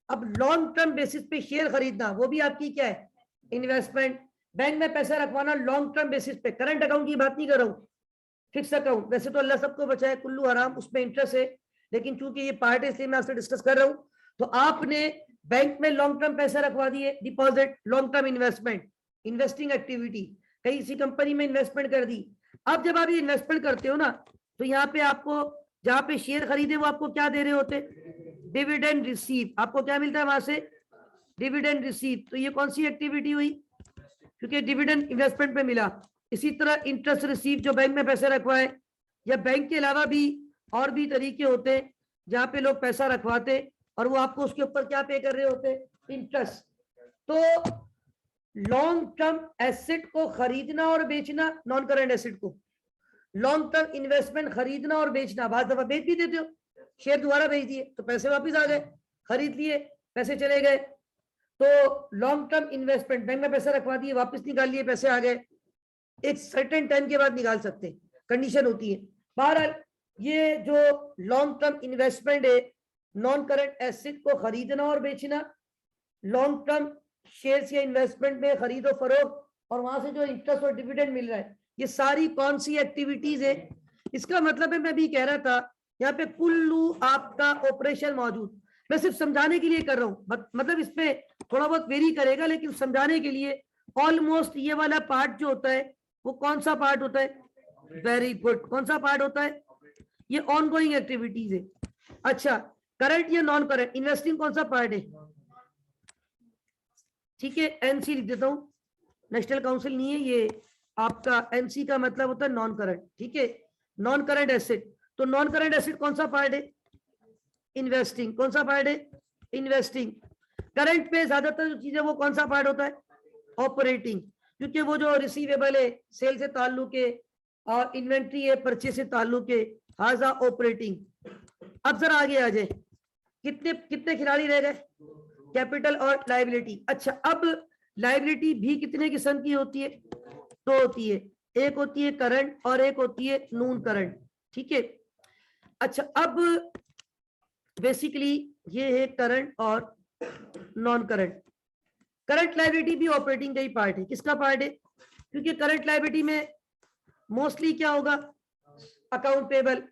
अब लॉन्ग टर्म बेसिस पे शेयर खरीदना वो भी आपकी क्या है? इन्वेस्टमेंट। बैंक में पैसा रखवाना लॉन्ग टर्म बेसिस पे, करंट अकाउंट की बात नहीं कर रहा हूँ, फिक्स अकाउंट। वैसे तो अल्लाह सबको बचाए, कुल्लू हराम, उसमें इंटरेस्ट है, लेकिन चूंकि ये पार्ट है इसलिए मैं आपसे डिस्कस कर रहा हूँ। तो आपने बैंक में लॉन्ग टर्म पैसा रखवा दिए, deposit, long term investment, investing activity, कहीं किसी कंपनी में इन्वेस्टमेंट कर दी। अब जब आप ये इन्वेस्टमेंट करते हो ना, तो यहाँ पे आपको जहाँ पे शेयर खरीदे वो आपको क्या दे रहे होते? Dividend receive. आपको क्या मिलता है वहां से? Dividend receive. तो ये कौन सी एक्टिविटी हुई? क्योंकि डिविडेंड इन्वेस्टमेंट पे मिला। इसी तरह इंटरेस्ट रिसीव, जो बैंक में पैसे रखवाए, या बैंक के अलावा भी और भी तरीके होते हैं जहाँ पे लोग पैसा रखवाते और वो आपको उसके ऊपर क्या पे कर रहे होते? इंटरेस्ट। तो लॉन्ग टर्म एसेट को खरीदना और बेचना, नॉन करंट एसेट को, लॉन्ग टर्म इन्वेस्टमेंट खरीदना और बेचना, बाद दफा बेच भी देते हो, शेयर दोबारा बेच दिए तो पैसे वापस आ गए, खरीद लिए पैसे चले गए। तो लॉन्ग टर्म इन्वेस्टमेंट, बैंक में पैसे रखवा दिए, वापस निकाल लिए, पैसे आ गए, एक सर्टेन टाइम के बाद निकाल सकते, कंडीशन होती है। बहरहाल ये जो लॉन्ग टर्म इन्वेस्टमेंट है, नॉन करंट एसेट को खरीदना और बेचना, लॉन्ग टर्म शेयर्स या इन्वेस्टमेंट में खरीदो फरोख्त और वहां से जो इंटरेस्ट और डिविडेंड मिल रहा है, ये सारी कौन सी एक्टिविटीज है? इसका मतलब है, मैं भी कह रहा था यहाँ पे कुल्लू आपका ऑपरेशन मौजूद, मैं सिर्फ समझाने के लिए कर रहा हूँ, मतलब इसमें थोड़ा बहुत वेरी करेगा, लेकिन समझाने के लिए ऑलमोस्ट ये वाला पार्ट जो होता है वो कौन सा पार्ट होता है? वेरी गुड, कौन सा पार्ट होता है? ये ऑनगोइंग एक्टिविटीज है। अच्छा, करंट या नॉन करंट इन्वेस्टिंग कौन सा पार्ट है? ठीक है, एनसी लिख देता हूं, नेशनल काउंसिल नहीं है ये आपका, एनसी का मतलब होता है नॉन करंट। ठीक है, नॉन करंट एसेट, तो नॉन करंट एसेट कौन सा पार्ट है? इन्वेस्टिंग। कौन सा पार्ट है? इन्वेस्टिंग। करंट पे ज्यादातर जो चीज है वो कौन सा पार्ट होता है? ऑपरेटिंग, क्योंकि वो जो रिसीवेबल है सेल से ताल्लुक है और इन्वेंट्री है परचेज से ताल्लुक है, हाजा ऑपरेटिंग। अब जरा आगे आ जाए, कितने कितने खिलाड़ी रह गए? कैपिटल और लायबिलिटी। अच्छा, अब लायबिलिटी भी कितने किस्म की होती है? दो होती है, एक होती है करंट और एक होती है नॉन करंट। ठीक है, अच्छा अब बेसिकली ये है करंट और नॉन करंट। करंट लायबिलिटी भी ऑपरेटिंग का ही पार्ट है। किसका पार्ट है? क्योंकि करंट लायबिलिटी में मोस्टली क्या होगा? Account payable,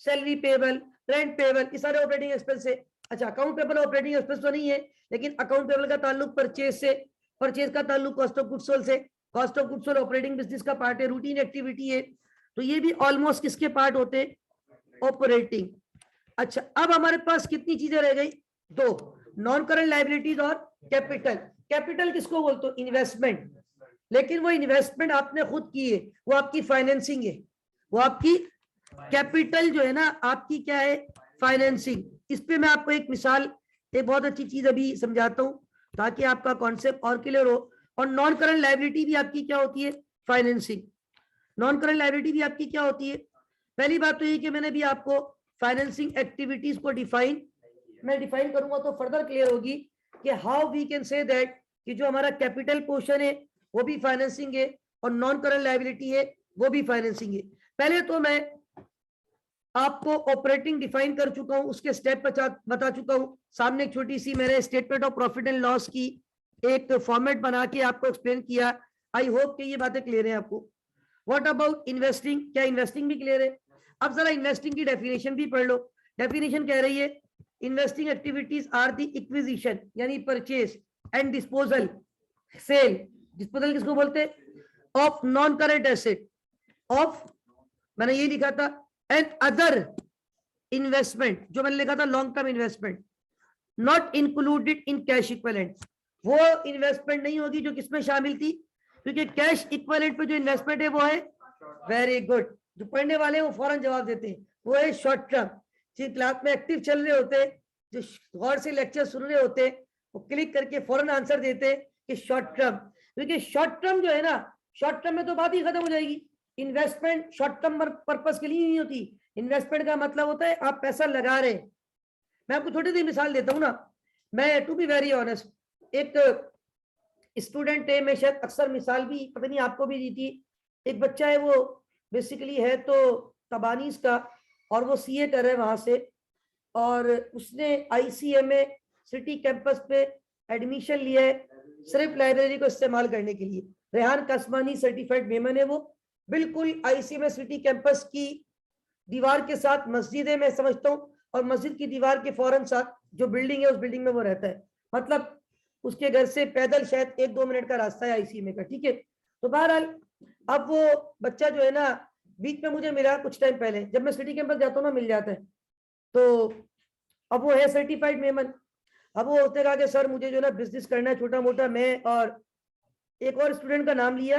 salary payable, rent payable, ये सारे ऑपरेटिंग एक्सपेंस है। अच्छा, अकाउंट पेबल ऑपरेटिंग एक्सपेंस तो नहीं है, लेकिन अकाउंट पेबल का ताल्लुक परचेज से, परचेज का ताल्लुक कॉस्ट ऑफ गुड्स सोल्ड से, cost of goods sold operating business का पार्ट है, रूटीन एक्टिविटी है, तो ये भी ऑलमोस्ट किसके पार्ट होते हैं? ऑपरेटिंग। अच्छा, अब हमारे पास कितनी चीजें रह गई? दो, नॉन करंट लायबिलिटीज और कैपिटल। कैपिटल किसको बोलते हो? इन्वेस्टमेंट, लेकिन वो इन्वेस्टमेंट आपने खुद की है, वो आपकी फाइनेंसिंग है, वो आपकी कैपिटल जो है ना आपकी क्या है? फाइनेंसिंग। इस पे मैं आपको एक मिसाल, एक बहुत अच्छी चीज अभी समझाता हूं ताकि आपका कॉन्सेप्ट और क्लियर हो। और नॉन करंट लायबिलिटी भी आपकी क्या होती है? फाइनेंसिंग। नॉन करंट लायबिलिटी भी आपकी क्या होती है? पहली बात तो ये कि मैंने भी आपको फाइनेंसिंग एक्टिविटीज को मैं डिफाइन करूंगा तो फर्दर क्लियर होगी कि how we can say that कि जो हमारा कैपिटल पोर्शन है वो भी फाइनेंसिंग है और नॉन करंट लायबिलिटी है वो भी फाइनेंसिंग है। पहले तो मैं आपको ऑपरेटिंग डिफाइन कर चुका हूं, उसके स्टेप बता चुका हूं। सामने एक छोटी सी मैंने statement of profit and loss की एक फॉर्मेट बना के आपको एक्सप्लेन किया। आई होप कि ये बातें क्लियर है आपको। What about investing? क्या इन्वेस्टिंग भी क्लियर है? अब जरा इन्वेस्टिंग की डेफिनेशन भी पढ़ लो। डेफिनेशन कह रही है, investing activities are the acquisition यानी purchase and disposal, sale, disposal किसको बोलते हैं? Of non current asset, of, मैंने ये लिखा था, एंड अदर इन्वेस्टमेंट, जो मैंने लिखा था long term investment, not included in cash equivalent. वो इन्वेस्टमेंट नहीं होगी जो किसमें शामिल थी, क्योंकि कैश इक्विवेलेंट पे जो इन्वेस्टमेंट है वो है, वेरी गुड, जो पढ़ने वाले हैं वो फौरन जवाब देते हैं, वो है शॉर्ट टर्म। जिन क्लास में एक्टिव चल रहे होते, जो गौर से लेक्चर सुन रहे होते, वो क्लिक करके फौरन आंसर देते कि शॉर्ट टर्म। क्योंकि शॉर्ट टर्म जो है ना, शॉर्ट टर्म में तो बात ही खत्म हो जाएगी। इन्वेस्टमेंट शॉर्ट टर्म पर्पस के लिए नहीं होती। इन्वेस्टमेंट का मतलब होता है आप पैसा लगा रहे हैं। मैं आपको छोटी सी मिसाल देता हूँ ना, मैं टू बी वेरी ऑनेस्ट, एक स्टूडेंट है, मैं शायद अक्सर मिसाल भी पता नहीं आपको भी दी थी। एक बच्चा है, वो बेसिकली है तो तबानीस का, और वो सीए कर रहा है वहां से, और उसने आईसीएमए सिटी कैंपस पे एडमिशन लिया है सिर्फ लाइब्रेरी को इस्तेमाल करने के लिए। रेहान कस्मानी सर्टिफाइड मेमन है वो, बिल्कुल आईसीएमए सिटी कैंपस की दीवार के साथ मस्जिद है, मैं समझता हूँ, और मस्जिद की दीवार के फौरन साथ जो बिल्डिंग है उस बिल्डिंग में वो रहता है। मतलब उसके घर से पैदल शायद 1-2 मिनट का रास्ता है आईसीएमए का। ठीक है, तो बहरहाल अब वो बच्चा जो है ना, बीच में मुझे मिला कुछ टाइम पहले, जब मैं सिटी कैंपस जाता हूँ ना मिल जाता है, तो अब वो है सर्टिफाइड मेमन। अब वो उसने कहा कि सर मुझे जो है ना बिजनेस करना है छोटा मोटा, मैं और एक और स्टूडेंट का नाम लिया,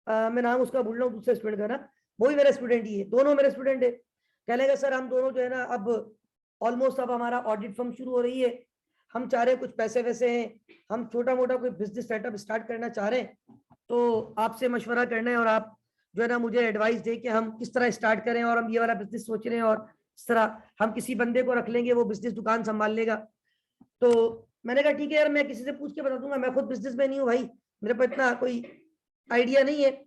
मैं नाम उसका भूल रहा हूँ, दूसरे स्टूडेंट का ना, वो भी मेरा स्टूडेंट ही है, दोनों मेरे स्टूडेंट है। कहने लगा सर हम दोनों जो है ना अब ऑलमोस्ट अब हमारा ऑडिट फर्म शुरू हो रही है, हम चाह रहे हैं कुछ पैसे वैसे हैं, हम छोटा मोटा कोई बिजनेस सेटअप स्टार्ट करना चाह रहे हैं, तो आपसे मशवरा करना है और आप जो है ना मुझे एडवाइस दे कि हम किस तरह स्टार्ट करें, और हम ये वाला बिजनेस सोच रहे हैं और इस तरह हम किसी बंदे को रख लेंगे, वो बिजनेस दुकान संभाल लेगा। तो मैंने कहा ठीक है यार, मैं किसी से पूछ के बता दूंगा, मैं खुद बिजनेसमैन नहीं हूँ भाई, मेरे पास इतना कोई आइडिया नहीं है।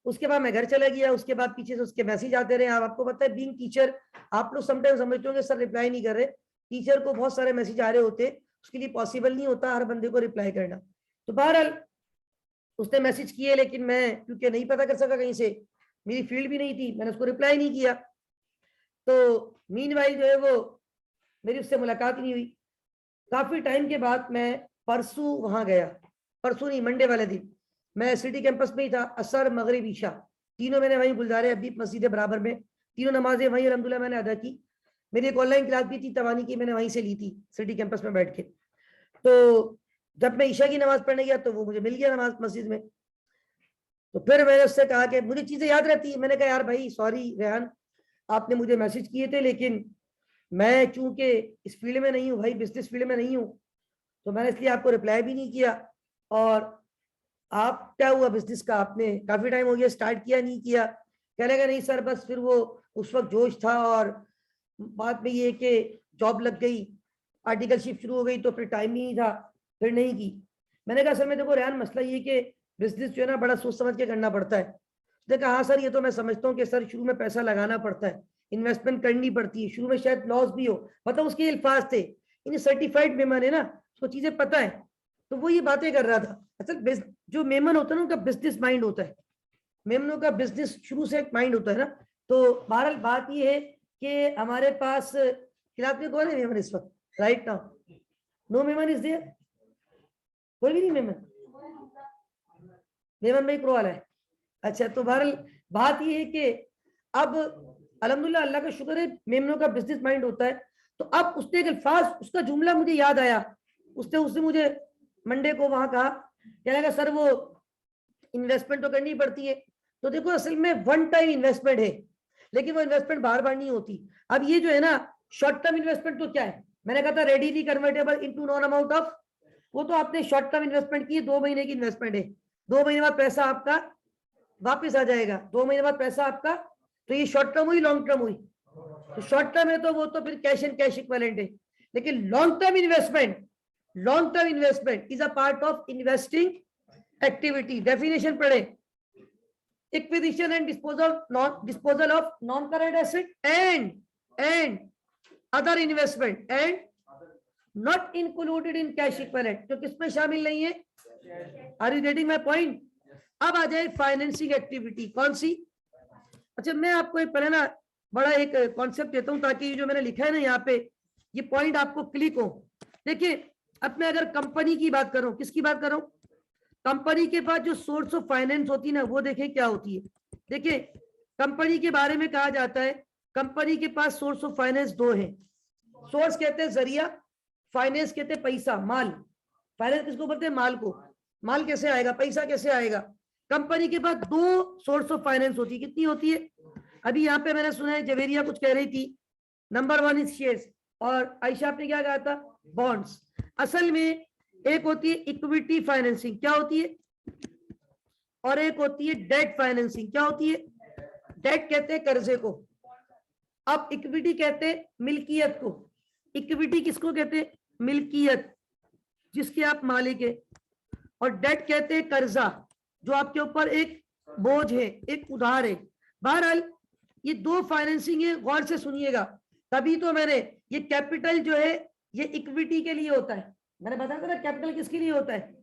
उसके बाद मैं घर चला गया। उसके बाद पीछे से उसके मैसेज आते रहे। आपको पता है बीइंग टीचर, आप लोग समटाइम समझते होंगे सर रिप्लाई नहीं कर रहे, टीचर को बहुत सारे मैसेज आ रहे होते, उसके लिए पॉसिबल नहीं होता हर बंदे को रिप्लाई करना। तो बहरहाल उसने मैसेज किए, लेकिन मैं क्योंकि नहीं पता कर सका कहीं से, मेरी फील्ड भी नहीं थी, मैंने उसको रिप्लाई नहीं किया। तो मीनवाइल जो है वो मेरी उससे मुलाकात नहीं हुई। काफी टाइम के बाद मैं परसों वहां गया, परसों नहीं मंडे वाले दिन मैं सिटी कैंपस में ही था। असर मगरिब ईशा तीनों मैंने वहीं गुजारे, अभी मस्जिद बराबर में तीनों नमाजें वहीं अल्हम्दुलिल्लाह मैंने अदा की। मेरी एक ऑनलाइन क्लास भी थी तवानी की, मैंने वहीं से ली थी सिटी कैंपस में बैठ के। तो जब मैं ईशा की नमाज पढ़ने गया तो वो मुझे मिल गया नमाज मस्जिद में। तो फिर मैंने उससे कहा कि मुझे चीजें याद रहती है। मैंने कहा यार भाई सॉरी रेहान, आपने मुझे मैसेज किए थे, लेकिन मैं चूंकि इस फील्ड में नहीं हूँ भाई, बिजनेस फील्ड में नहीं हूँ, तो मैंने इसलिए आपको रिप्लाई भी नहीं किया। और आप क्या हुआ बिजनेस का, आपने काफी टाइम हो गया स्टार्ट किया नहीं किया? कहने का नहीं सर, बस फिर वो उस वक्त जोश था और बाद में ये कि जॉब लग गई, आर्टिकलशिप शुरू हो गई, तो फिर टाइम ही नहीं था, फिर नहीं की। मैंने कहा सर मैं देखो रेहान, मसला ये कि बिजनेस जो है ना बड़ा सोच समझ के करना पड़ता है। उसने कहा हाँ सर ये तो मैं समझता हूँ कि सर शुरू में पैसा लगाना पड़ता है, इन्वेस्टमेंट करनी पड़ती है, शुरू में शायद लॉस भी हो, मतलब उसके अल्फाज थे, इन सर्टिफाइड मेमन है ना, उसको चीजें पता है। तो वो ये बातें कर रहा था। असल जो मेमन होता है ना उनका बिजनेस माइंड होता है, मेमनों का बिजनेस शुरू से एक माइंड होता है ना। तो बहरहाल बात ये है कि हमारे पास क्लास में कौन है मेमन इस वक्त right now? No Memon is there, कोई भी नहीं मेमन? मेमन भाई प्रो वाला है। अच्छा, तो बहरहाल बात ये है कि अब अल्हम्दुलिल्लाह अल्लाह का शुक्र है मेमनों का बिजनेस माइंड होता है। तो अब उसने एक अल्फाज, उसका जुमला मुझे याद आया। उसने मुझे मंडे को वहां कहा, कहने लगा सर वो इन्वेस्टमेंट तो करनी पड़ती है। तो देखो असल में वन टाइम इन्वेस्टमेंट है, लेकिन वो इन्वेस्टमेंट बार बार नहीं होती। अब ये जो है ना शॉर्ट टर्म इन्वेस्टमेंट तो क्या है, मैंने कहा था readily convertible into known amount of, वो तो आपने शॉर्ट टर्म इन्वेस्टमेंट की, 2 महीने की इन्वेस्टमेंट है, 2 महीने बाद पैसा आपका वापस आ जाएगा, 2 महीने बाद पैसा आपका। तो ये शॉर्ट टर्म हुई लॉन्ग टर्म हुई? तो शॉर्ट टर्म है तो वो तो फिर कैश एंड कैश इक्विवेलेंट है। लेकिन long term investment is a part of investing activity. Definition पढ़े, acquisition and disposal of non current asset and other investment and not included in cash equivalent, तो किसमें शामिल नहीं है? Are you getting my point? अब आ जाए financing activity, कौन सी? अच्छा मैं आपको एक पहले ना बड़ा एक कॉन्सेप्ट देता हूं ताकि ये जो मैंने लिखा है ना यहाँ पे ये पॉइंट आपको क्लिक हो। देखिए अब मैं अगर कंपनी की बात करूं, किसकी बात करूं? कंपनी के पास जो सोर्स ऑफ फाइनेंस होती है ना वो देखिए क्या होती है। देखिए कंपनी के बारे में कहा जाता है कंपनी के पास सोर्स ऑफ फाइनेंस 2 है। सोर्स कहते हैं जरिया, फाइनेंस कहते हैं पैसा, माल। फाइनेंस किसको बोलते हैं? माल को। माल कैसे आएगा, पैसा कैसे आएगा? कंपनी के पास 2 सोर्स ऑफ फाइनेंस होती है। कितनी होती है? अभी यहाँ पे मैंने सुना है जवेरिया कुछ कह रही थी, नंबर 1 इज शेयर्स, और आयशा आपने क्या कहा था? बॉन्ड्स। असल में एक होती है इक्विटी फाइनेंसिंग, क्या होती है? और एक होती है डेट फाइनेंसिंग, क्या होती है? डेट कहते हैं कर्जे को, अब इक्विटी कहते हैं मिल्कियत को। इक्विटी किसको कहते हैं? मिल्कियत, जिसके आप मालिक है। और डेट कहते हैं कर्जा, जो आपके ऊपर एक बोझ है, एक उधार है। बहरहाल ये 2 फाइनेंसिंग है, गौर से सुनिएगा। तभी तो मैंने ये कैपिटल जो है ये इक्विटी के लिए होता है, मैंने बताया था ना कैपिटल किसके लिए होता है।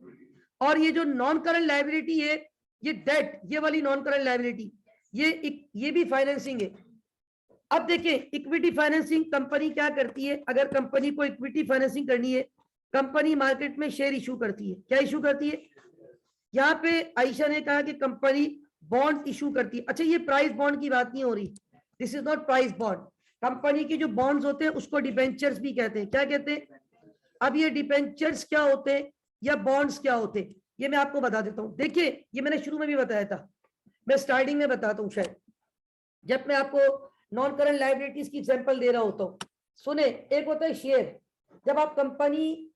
और ये जो नॉन करंट लायबिलिटी है, ये डेट, ये वाली नॉन करंट लायबिलिटी, ये भी फाइनेंसिंग है। अब देखिए इक्विटी फाइनेंसिंग कंपनी क्या करती है? अगर कंपनी को इक्विटी फाइनेंसिंग करनी है, कंपनी मार्केट में शेयर इशू करती है। क्या इशू करती है? यहाँ पे आयशा ने कहा कि कंपनी बॉन्ड इशू करती है। अच्छा ये प्राइस बॉन्ड की बात नहीं हो रही, this is not price bond. Company के जो बॉन्ड्स होते हैं उसको डिबेंचर्स भी कहते हैं। क्या कहते हैं? अब ये डिबेंचर्स क्या होते हैं या बॉन्ड्स क्या होते हैं ये मैं आपको बता देता हूँ। देखिए ये मैंने शुरू में भी बताया था, मैं स्टार्टिंग में बताता हूँ शायद, जब मैं आपको नॉन करंट लायबिलिटीज की एग्जांपल दे रहा होता हूँ। सुने, एक होता है शेयर, जब आप कंपनी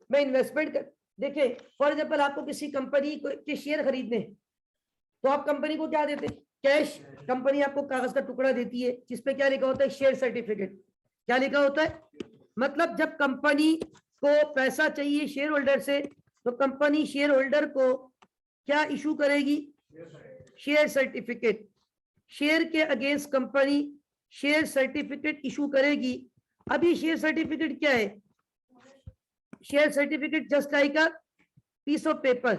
में इन्वेस्टमेंट कर, देखिए फॉर एग्जाम्पल आपको किसी कंपनी के शेयर खरीदने, तो आप कंपनी को क्या देते हैं? कैश। कंपनी आपको कागज का टुकड़ा देती है जिसपे क्या लिखा होता है? Share certificate. क्या लिखा होता है? मतलब जब कंपनी को पैसा चाहिए शेयर होल्डर से, तो कंपनी शेयर होल्डर को क्या इशू करेगी? Share certificate. शेयर के against company share certificate issue करेगी। अभी शेयर सर्टिफिकेट क्या है? Share certificate just like a piece of paper.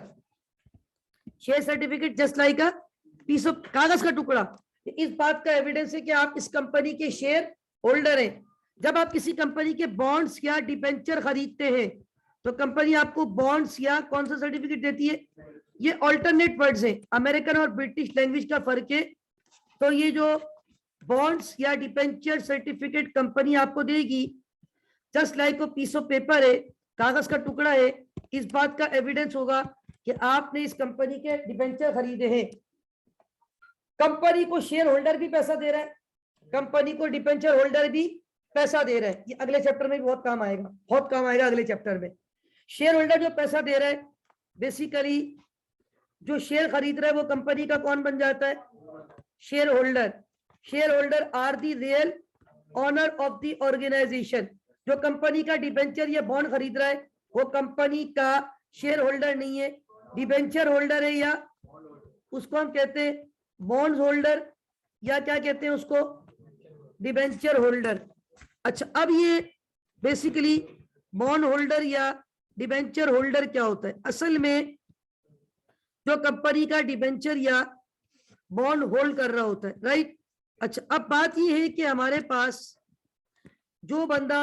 Share certificate just like a piece of, कागज का टुकड़ा। इस बात का एविडेंस है कि आप इस कंपनी के शेयर होल्डर हैं। जब आप किसी कंपनी के बॉन्ड्स या डिबेंचर खरीदते हैं, तो कंपनी आपको बॉन्ड्स या कौन सा सर्टिफिकेट देती है? ये ऑल्टरनेट वर्ड्स हैं, अमेरिकन और ब्रिटिश लैंग्वेज का फर्क है। तो ये जो बॉन्ड्स या डिबेंचर सर्टिफिकेट कंपनी आपको देगी, जस्ट लाइक वो पीस ऑफ पेपर है, कागज का टुकड़ा है। इस बात का एविडेंस होगा कि आपने इस कंपनी के डिबेंचर खरीदे हैं। कंपनी को शेयर होल्डर भी पैसा दे रहा है, कंपनी को डिबेंचर होल्डर भी पैसा दे रहा है। ये अगले चैप्टर में बहुत काम आएगा, बहुत काम आएगा अगले चैप्टर में। शेयर होल्डर जो पैसा दे रहा है, बेसिकली जो शेयर खरीद रहा है वो कंपनी का कौन बन जाता है? Shareholder. Shareholder are the real owner of the organization. जो कंपनी का डिबेंचर या बॉन्ड खरीद रहा है वो कंपनी का शेयर होल्डर नहीं है, डिबेंचर होल्डर है, या उसको हम कहते हैं बॉन्ड होल्डर, या क्या कहते हैं उसको? Debenture holder. अच्छा, अब ये बेसिकली बॉन्ड होल्डर या डिबेंचर होल्डर क्या होता है? असल में जो कंपनी का डिबेंचर या बॉन्ड होल्ड कर रहा होता है, राइट। अच्छा, अब बात ये है कि हमारे पास जो बंदा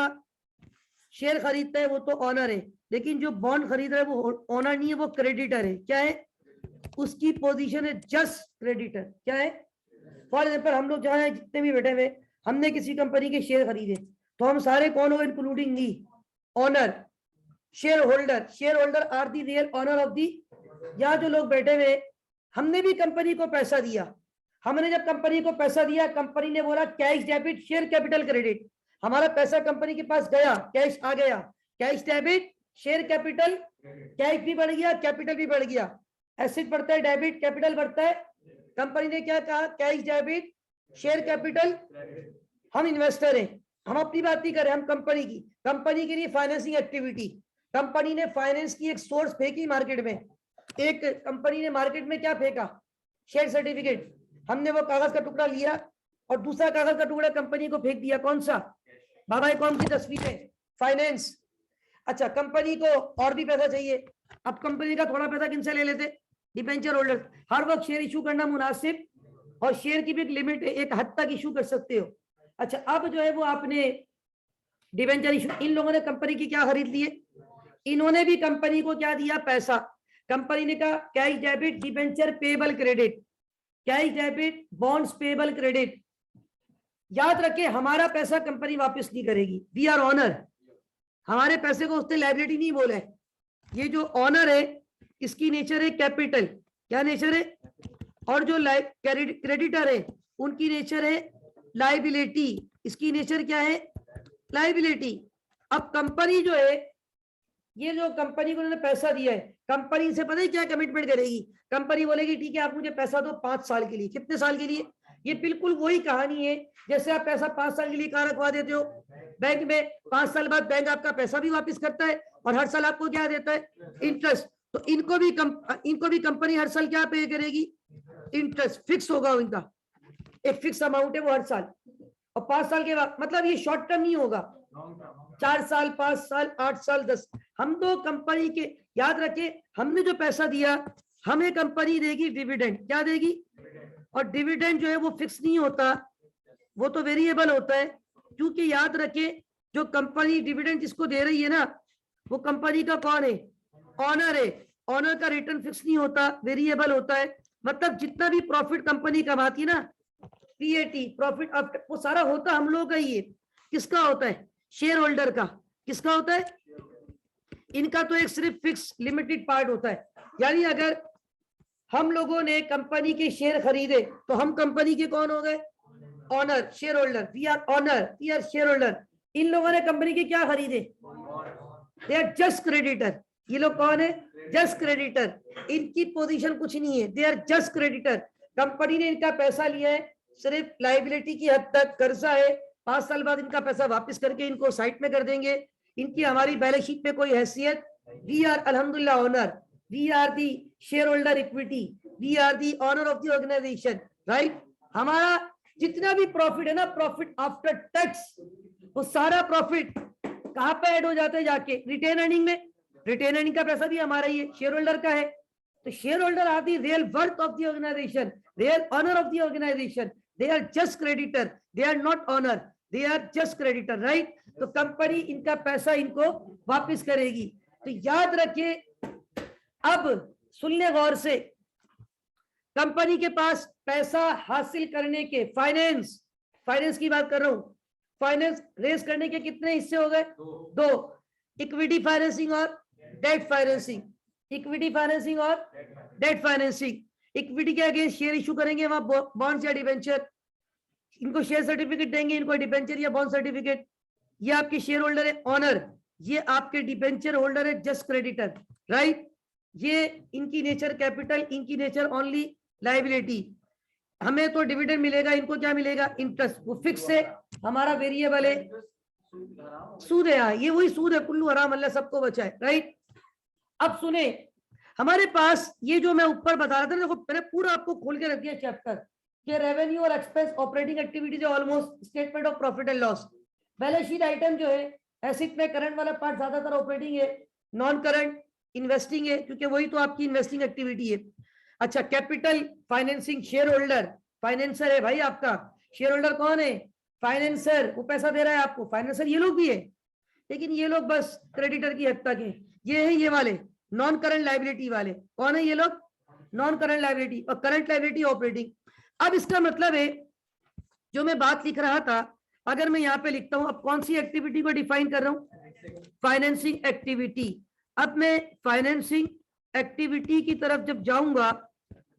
शेयर खरीदता है वो तो ऑनर है, लेकिन जो बॉन्ड खरीद रहा है वो ऑनर नहीं है, वो क्रेडिटर है। क्या है उसकी पोजीशन? है जस्ट क्रेडिटर। क्या है? फॉर एग्जाम्पल हम लोग जहाँ जितने भी बैठे हुए, हमने किसी कंपनी के शेयर खरीदे, तो हम सारे कौन हो? Including the owner, share holder. Shareholder are the real owner of the. यहाँ जो लोग बैठे हुए, हमने भी कंपनी को पैसा दिया। हमने जब कंपनी को पैसा दिया, कंपनी ने बोला cash debit share capital credit. हमारा पैसा कंपनी के पास गया, कैश आ गया, cash debit share capital, cash भी बढ़ गया, कैपिटल भी बढ़ गया। एसेट बढ़ता है, डेबिट कैपिटल बढ़ता है। कंपनी ने क्या कहा? Cash debit share capital. हम इन्वेस्टर हैं, हम अपनी बात नहीं कर रहे, हम कंपनी की। कंपनी के लिए फाइनेंसिंग एक्टिविटी, कंपनी ने फाइनेंस की एक सोर्स फेंकी मार्केट में। एक कंपनी ने मार्केट में क्या फेंका? Share certificate. हमने वो कागज का टुकड़ा लिया और दूसरा कागज का टुकड़ा कंपनी को फेंक दिया। कौन सा? बाबा कौन सी तस्वीरें? फाइनेंस। अच्छा, कंपनी को और भी पैसा चाहिए। अब कंपनी का थोड़ा पैसा किनसे ले लेते? Debenture holder. हर वक्त शेयर इशू करना मुनासिब, और शेयर की भी एक लिमिट है, एक हद तक इशू कर सकते हो। अच्छा, अब जो है वो आपने डिबेंचर इशू, इन लोगों ने कंपनी की क्या खरीद लिए? इन्होंने भी कंपनी को क्या दिया? पैसा। कंपनी ने कहा cash debit debenture payable credit, cash debit bonds payable credit. याद रखें, हमारा पैसा कंपनी वापस नहीं करेगी, वी आर ऑनर। हमारे पैसे को उसने लायबिलिटी नहीं बोला है। ये जो ऑनर है इसकी नेचर है कैपिटल। क्या नेचर है? और जो क्रेडिटर है उनकी नेचर है लायबिलिटी। इसकी नेचर क्या है? लायबिलिटी। अब कंपनी जो है, ये जो कंपनी को उन्होंने पैसा दिया है, कंपनी से पता है क्या कमिटमेंट करेगी? कंपनी बोलेगी ठीक है आप मुझे पैसा दो 5 साल के लिए। कितने साल के लिए? ये बिल्कुल वही कहानी है जैसे आप पैसा 5 साल के लिए कहाँ रखवा देते हो? बैंक में। 5 साल बाद बैंक आपका पैसा भी वापस करता है और हर साल आपको क्या देता है? इंटरेस्ट। तो इनको भी कंपनी हर साल क्या पे करेगी? इंटरेस्ट फिक्स होगा इनका, एक फिक्स अमाउंट है वो हर साल। और 5 साल के बाद, मतलब ये शॉर्ट टर्म नहीं होगा, 4 साल 5 साल 8 साल 10। हम तो कंपनी के, याद रखें हमने जो पैसा दिया हमें कंपनी देगी डिविडेंड। क्या देगी? और डिविडेंड जो है वो फिक्स नहीं होता, वो तो वेरिएबल होता है। क्योंकि याद रखें जो कंपनी डिविडेंड जिसको दे रही है ना, वो कंपनी का कौन है? ऑनर है। ऑनर का रिटर्न फिक्स नहीं होता, वेरिएबल होता है। मतलब जितना भी प्रॉफिट कंपनी कमाती है ना, पीएटी प्रॉफिट, वो सारा होता हम लोग का ही है। किसका होता है? शेयर होल्डर का। किसका होता है? इनका तो एक सिर्फ फिक्स लिमिटेड पार्ट होता है। यानी अगर हम लोगों ने कंपनी के शेयर खरीदे तो हम कंपनी के कौन हो गए? Owner, share holder. We are owner, we are share holder. इन लोगों ने कंपनी के क्या खरीदे? They are just creditor. ये लोग कौन है? Just creditor. इनकी पोजीशन कुछ नहीं है, they are just creditor. Company ने इनका पैसा लिया है, सिर्फ लाइबिलिटी की हद तक कर्जा है, 5 साल बाद इनका पैसा वापस करके इनको साइट में कर देंगे। इनकी हमारी बैलेंस शीट में कोई हैसियत, वी आर अल्हम्दुलिल्लाह owner, we are the shareholder equity, we are the owner of the organization, right. हमारा जितना भी प्रॉफिट है ना, प्रॉफिट आफ्टर टैक्स, वो सारा प्रॉफिट कहां पे ऐड हो जाते हैं? जाके रिटेन अर्निंग में। रिटेन अर्निंग का पैसा भी हमारा ही है, शेयर होल्डर का है। तो shareholder are the real worth of the organization, real owner of the organization, they are just creditor, they are not owner, they are just creditor, right. तो company इनका पैसा इनको वापस करेगी। तो याद रखिए, अब सुन ले गौर से, कंपनी के पास पैसा हासिल करने के फाइनेंस की बात कर रहा हूं, फाइनेंस रेज करने के कितने हिस्से हो गए? 2, इक्विटी फाइनेंसिंग और डेट फाइनेंसिंग। इक्विटी फाइनेंसिंग और डेट फाइनेंसिंग। इक्विटी के अगेंस्ट शेयर इशू करेंगे, वहां बॉन्ड्स या डिबेंचर, इनको शेयर सर्टिफिकेट देंगे, इनको डिबेंचर या बॉन्ड सर्टिफिकेट। ये आपके शेयर होल्डर है ऑनर, ये आपके डिबेंचर होल्डर है जस्ट क्रेडिटर, राइट। ये इनकी नेचर कैपिटल, इनकी नेचर ओनली लायबिलिटी। हमें तो डिविडेंड मिलेगा, इनको क्या मिलेगा? इंटरेस्ट। वो फिक्स है, हमारा वेरिएबल है, सूद है। ये वही सूद है, कुल्लू हराम अल्लाह सबको बचाए, राइट। अब सुने, हमारे पास ये जो मैं ऊपर बता रहा था, देखो मैंने पूरा आपको खोल के रख दिया चैप्टर कि रेवेन्यू और expense, operating activities, almost statement of profit and loss. Balance sheet item जो है, एसेट में करंट वाला पार्ट ज्यादातर ऑपरेटिंग है, नॉन करंट इन्वेस्टिंग है, क्योंकि वही तो आपकी इन्वेस्टिंग एक्टिविटी है। अच्छा, capital financing, shareholder financer है भाई आपका। शेयर होल्डर कौन है? फाइनेंसर, वो पैसा दे रहा है आपको, फाइनेंसर ये लोग भी है, लेकिन ये लोग बस क्रेडिटर की हद तक है। ये है ये वाले नॉन करंट लायबिलिटी वाले, कौन है ये लोग? Non current liability. और करंट लायबिलिटी ऑपरेटिंग। अब इसका मतलब है, जो मैं बात लिख रहा था, अगर मैं यहाँ पे लिखता हूं, अब कौन सी एक्टिविटी को डिफाइन कर रहा हूं? Financing activity. अब मैं फाइनेंसिंग एक्टिविटी की तरफ जब जाऊंगा,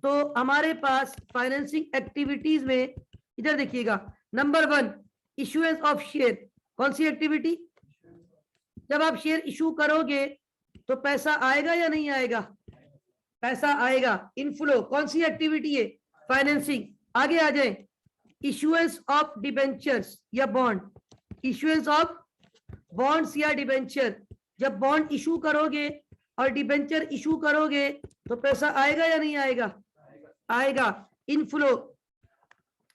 तो हमारे पास फाइनेंसिंग एक्टिविटीज में इधर देखिएगा, नंबर 1 इशुएंस ऑफ शेयर। कौन सी एक्टिविटी? जब आप शेयर इशू करोगे तो पैसा आएगा या नहीं आएगा? पैसा आएगा, इनफ्लो। कौन सी एक्टिविटी है? फाइनेंसिंग। आगे आ जाए, इशुएंस ऑफ डिबेंचर्स या बॉन्ड। इशुएंस ऑफ बॉन्ड्स या डिबेंचर, जब बॉन्ड इशू करोगे और डिबेंचर इशू करोगे तो पैसा आएगा या नहीं आएगा? आएगा, इनफ्लो।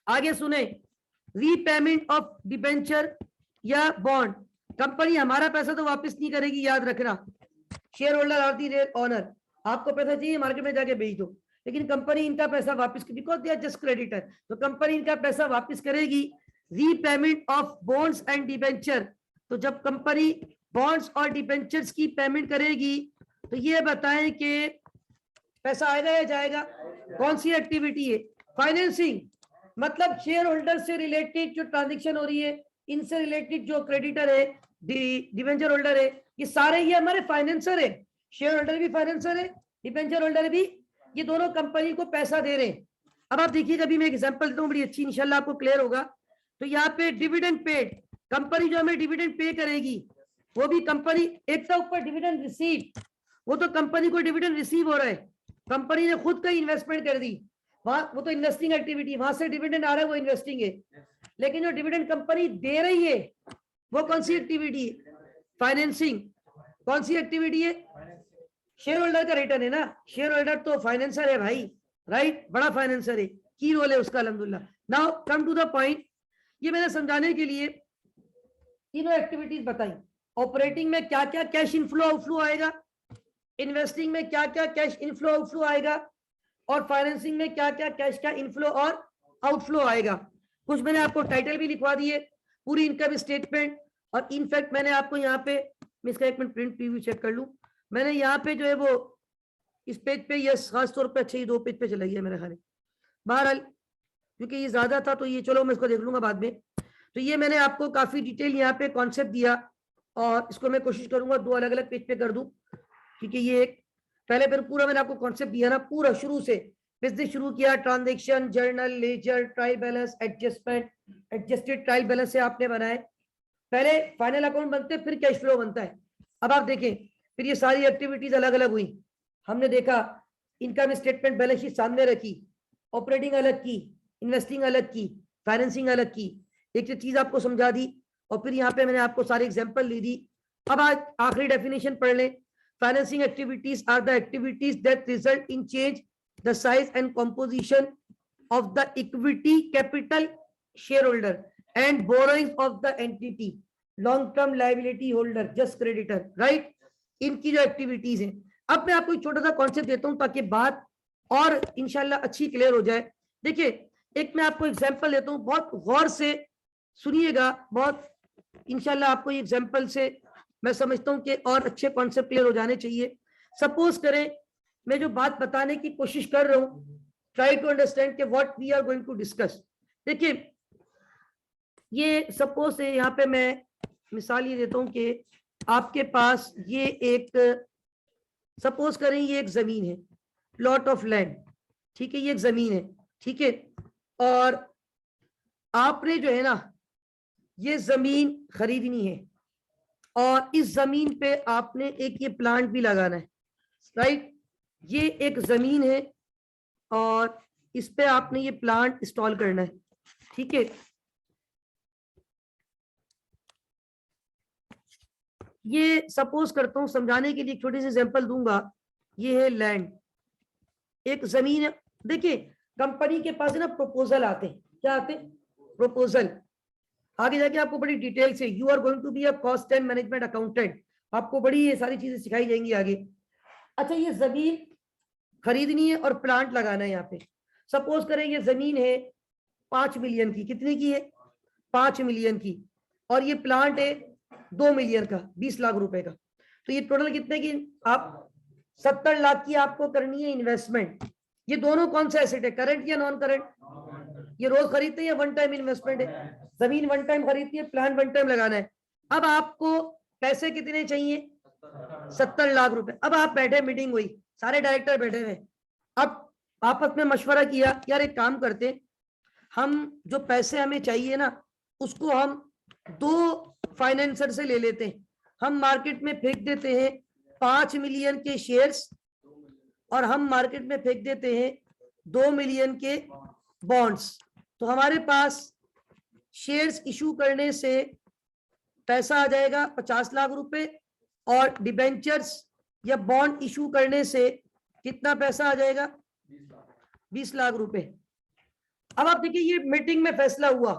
आगे सुने, रीपेमेंट ऑफ डिबेंचर या बॉन्ड। कंपनी हमारा पैसा तो वापस नहीं करेगी, याद रखना। Shareholder are the rate owner, आपको पैसा चाहिए मार्केट में जाके बेच दो, लेकिन कंपनी इनका पैसा वापस, because they are just creditor, तो कंपनी इनका पैसा वापस करेगी। Repayment of bonds and debenture, तो जब कंपनी बॉन्ड्स और डिबेंचर्स की पेमेंट करेगी तो ये बताएं कि पैसा आएगा या जाएगा? कौन सी एक्टिविटी है? फाइनेंसिंग। मतलब शेयर होल्डर से रिलेटेड जो ट्रांजेक्शन हो रही है, इनसे रिलेटेड जो क्रेडिटर है, डिबेंचर होल्डर है, ये सारे ये हमारे फाइनेंसर है। शेयर होल्डर भी फाइनेंसर है, डिबेंचर होल्डर भी, ये दोनों कंपनी को पैसा दे रहे हैं। अब आप देखिएगा, अभी मैं एग्जांपल देता हूँ बड़ी अच्छी, इंशाल्लाह आपको क्लियर होगा। तो यहाँ पे डिविडेंड पेड, कंपनी जो हमें डिविडेंड पे करेगी, वो भी कंपनी, एक तो ऊपर डिविडेंड रिसीव, वो तो कंपनी को डिविडेंड रिसीव हो रहा है, कंपनी ने खुद का इन्वेस्टमेंट कर दी, वहां वो तो इन्वेस्टिंग एक्टिविटी, वहां से डिविडेंड आ रहा है, वो इन्वेस्टिंग है। लेकिन जो डिविडेंड कंपनी दे रही है वो कौन सी एक्टिविटी है? फाइनेंसिंग। कौन सी एक्टिविटी है? शेयर होल्डर का रिटर्न है ना, शेयर होल्डर तो फाइनेंसर है भाई, राइट, बड़ा फाइनेंसर है, की रोल है उसका अल्हम्दुलिल्लाह। Now come to the point, ये मैंने समझाने के लिए तीनों एक्टिविटीज बताई। ऑपरेटिंग में क्या क्या कैश इनफ्लो आउटफ्लो आएगा, इन्वेस्टिंग में क्या क्या कैश इनफ्लो आउटफ्लो आएगा, और फाइनेंसिंग में क्या क्या कैश का इनफ्लो और आउटफ्लो आएगा। कुछ मैंने आपको टाइटल भी लिखवा दिए, पूरी इनकम स्टेटमेंट, और इनफैक्ट मैंने आपको यहाँ पे, मैं इसका एक मिनट प्रिंट प्रीव्यू चेक कर लूं, मैंने यहाँ पे जो है वो इस पेज पे, ये खास तौर पे अच्छे ही 2 पेज पे चला गया मेरे ख्याल। बहरहाल क्योंकि ये ज्यादा था तो ये चलो मैं इसको देख लूंगा बाद में। तो ये मैंने आपको काफी डिटेल यहाँ पे कॉन्सेप्ट दिया, और इसको मैं कोशिश करूंगा 2 अलग अलग पेज पे कर दूं, क्योंकि ये एक पहले फिर पूरा मैंने आपको कॉन्सेप्ट दिया ना, पूरा शुरू से बिजनेस शुरू किया, transaction, journal, ledger, trial balance, adjustment, adjusted trial balance से आपने बनाए। पहले फाइनल अकाउंट बनते फिर कैश फ्लो बनता है, अब आप देखें, फिर ये सारी एक्टिविटीज अलग अलग हुई। हमने देखा इनकम स्टेटमेंट बैलेंस शीट सामने रखी, ऑपरेटिंग अलग की, इन्वेस्टिंग अलग की, फाइनेंसिंग अलग की, एक चीज आपको समझा दी, और फिर यहाँ पे मैंने आपको सारे एग्जांपल ली दी। अब आज आखिरी डेफिनेशन पढ़ लें। Financing activities are the activities that result in change the size and composition of the equity capital shareholder and borrowings of the entity long term liability holder just creditor, right? इनकी जो activities हैं, अब मैं आपको एक छोटा सा concept देता हूं ताकि बात और इंशाल्लाह अच्छी क्लियर हो जाए। देखिए, एक मैं आपको एग्जांपल देता हूं, बहुत गौर से सुनिएगा, बहुत इंशाल्लाह आपको ये एग्जांपल से मैं समझता हूं कि और अच्छे कॉन्सेप्ट क्लियर हो जाने चाहिए। सपोज करें मैं जो बात बताने की कोशिश कर रहा हूं, try to understand कि what we are going to discuss। देखिए, ये सपोज है, यहाँ पे मैं मिसाल ये देता हूं कि आपके पास ये एक, सपोज करें ये एक जमीन है, प्लॉट ऑफ लैंड, ठीक है, ये एक जमीन है, ठीक है, और आपने जो है ना ये जमीन खरीदनी है, और इस जमीन पे आपने एक ये प्लांट भी लगाना है, राइट? ये एक जमीन है और इस पे आपने ये प्लांट इंस्टॉल करना है, ठीक है। ये सपोज करता हूं, समझाने के लिए एक छोटी सी एग्जांपल दूंगा। ये है लैंड, एक जमीन है। देखिए, कंपनी के पास है ना प्रपोजल आते हैं, क्या आते हैं? प्रपोजल। आगे जाके आपको बड़ी डिटेल से, you are going to be a cost and management accountant, आपको बड़ी ये सारी चीजें सिखाई जाएंगी आगे। अच्छा, ये जमीन खरीदनी है और प्लांट लगाना है। यहाँ पे सपोज करें ये जमीन है 5 मिलियन की, कितने की है? 5 मिलियन की, और ये प्लांट है 2 मिलियन का, 20 लाख रुपए का। तो ये टोटल कितने की? आप 70 लाख की आपको करनी है इन्वेस्टमेंट। ये दोनों कौन सा एसेट है, करंट या नॉन करंट? ये रोज खरीदते हैं या वन टाइम इन्वेस्टमेंट है? जमीन वन टाइम खरीदती है, प्लांट वन टाइम लगाना है। अब आपको पैसे कितने चाहिए? 70 लाख रुपए। अब आप बैठे, मीटिंग हुई, सारे डायरेक्टर बैठे हुए, अब आपस में मशवरा किया, यार एक काम करते, हम जो पैसे हमें चाहिए ना उसको हम 2 फाइनेंसर से ले लेते हैं, हम मार्केट में फेंक देते हैं 5 मिलियन के शेयर्स, और हम मार्केट में फेंक देते हैं 2 मिलियन के बॉन्ड्स। तो हमारे पास शेयर्स इशू करने से पैसा आ जाएगा 50 लाख रुपए, और डिबेंचर्स या बॉन्ड इशू करने से कितना पैसा आ जाएगा? 20 लाख रुपए। अब आप देखिए, ये मीटिंग में फैसला हुआ,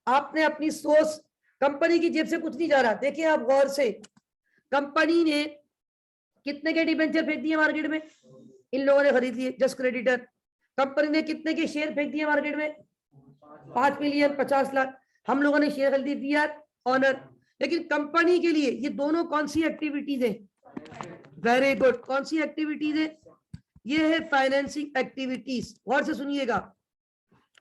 आपने अपनी सोच, कंपनी की जेब से कुछ नहीं जा रहा। देखिए आप गौर से, कंपनी ने कितने के डिबेंचर फेंक दिए मार्केट में? इन लोगों ने खरीद लिए, जस्ट क्रेडिटर। कंपनी ने कितने के शेयर फेंक दिए मार्केट में? 5 मिलियन, 50 लाख। हम लोगों ने शेयर खरीदी, वी आर ऑनर। लेकिन कंपनी के लिए ये दोनों कौन सी एक्टिविटीज है? वेरी गुड, कौन सी एक्टिविटीज है? ये है फाइनेंसिंग एक्टिविटीज। गौर से सुनिएगा,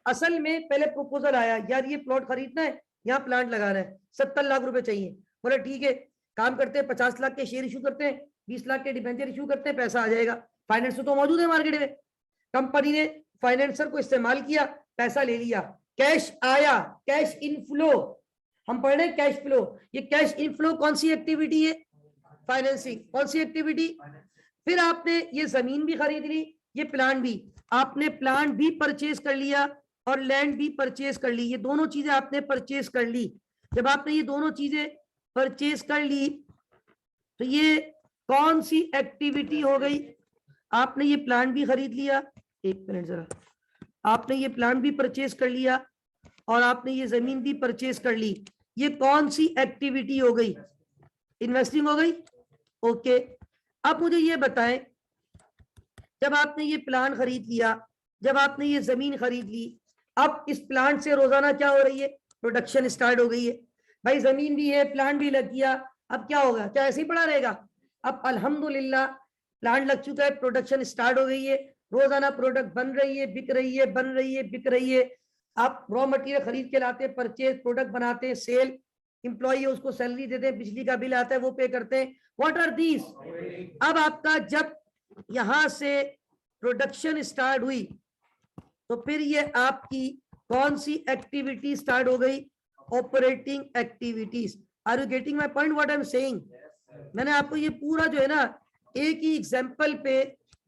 असल में पहले प्रपोजल आया, यार ये प्लॉट खरीदना है, यहाँ प्लांट लगाना है, 70 लाख रुपए चाहिए। बोले ठीक है, काम करते हैं, 50 लाख के शेयर इशू करते हैं, 20 लाख के डिबेंचर इशू करते हैं, पैसा आ जाएगा। फाइनेंस तो मौजूद है मार्केट में, कंपनी ने फाइनेंसर को इस्तेमाल किया, पैसा ले लिया, कैश आया, कैश इनफ्लो। हम पढ़ रहे हैं कैश फ्लो। ये कैश इनफ्लो कौन सी एक्टिविटी है? फाइनेंसिंग। कौन सी एक्टिविटी? फिर आपने ये जमीन भी खरीद ली, ये प्लांट भी, आपने प्लांट भी परचेज कर लिया और लैंड भी परचेज कर ली। ये दोनों चीजें आपने परचेज कर ली। जब आपने ये दोनों चीजें परचेज कर ली तो ये कौन सी एक्टिविटी हो गई? आपने ये प्लांट भी खरीद लिया, एक मिनट जरा, आपने ये प्लांट भी परचेज कर लिया और आपने ये जमीन भी परचेज कर ली। ये कौन सी एक्टिविटी हो गई? इन्वेस्टिंग हो गई। ओके, अब मुझे ये बताएं, जब आपने ये प्लांट खरीद लिया, जब आपने ये जमीन खरीद ली, अब इस प्लांट से रोजाना क्या हो रही है? प्रोडक्शन स्टार्ट हो गई है। भाई जमीन भी है, प्लांट भी लग गया, अब क्या होगा? क्या ऐसे ही पड़ा रहेगा? अब अल्हम्दुलिल्लाह प्लांट लग चुका है, प्रोडक्शन स्टार्ट हो गई है, रोजाना प्रोडक्ट बन रही है, बिक रही है, बन रही है, बिक रही है। आप रॉ मटेरियल खरीद के लाते हैं, परचेज, प्रोडक्ट बनाते हैं, सेल, इंप्लॉई है उसको सैलरी देते हैं, बिजली का बिल आता है वो पे करते हैं। What are these? अब आपका जब यहां से प्रोडक्शन स्टार्ट हुई तो फिर ये आपकी कौन सी एक्टिविटी स्टार्ट हो गई? Operating activities. Are you getting my point what I am saying? मैंने आपको ये पूरा जो है ना एक ही एग्जाम्पल पे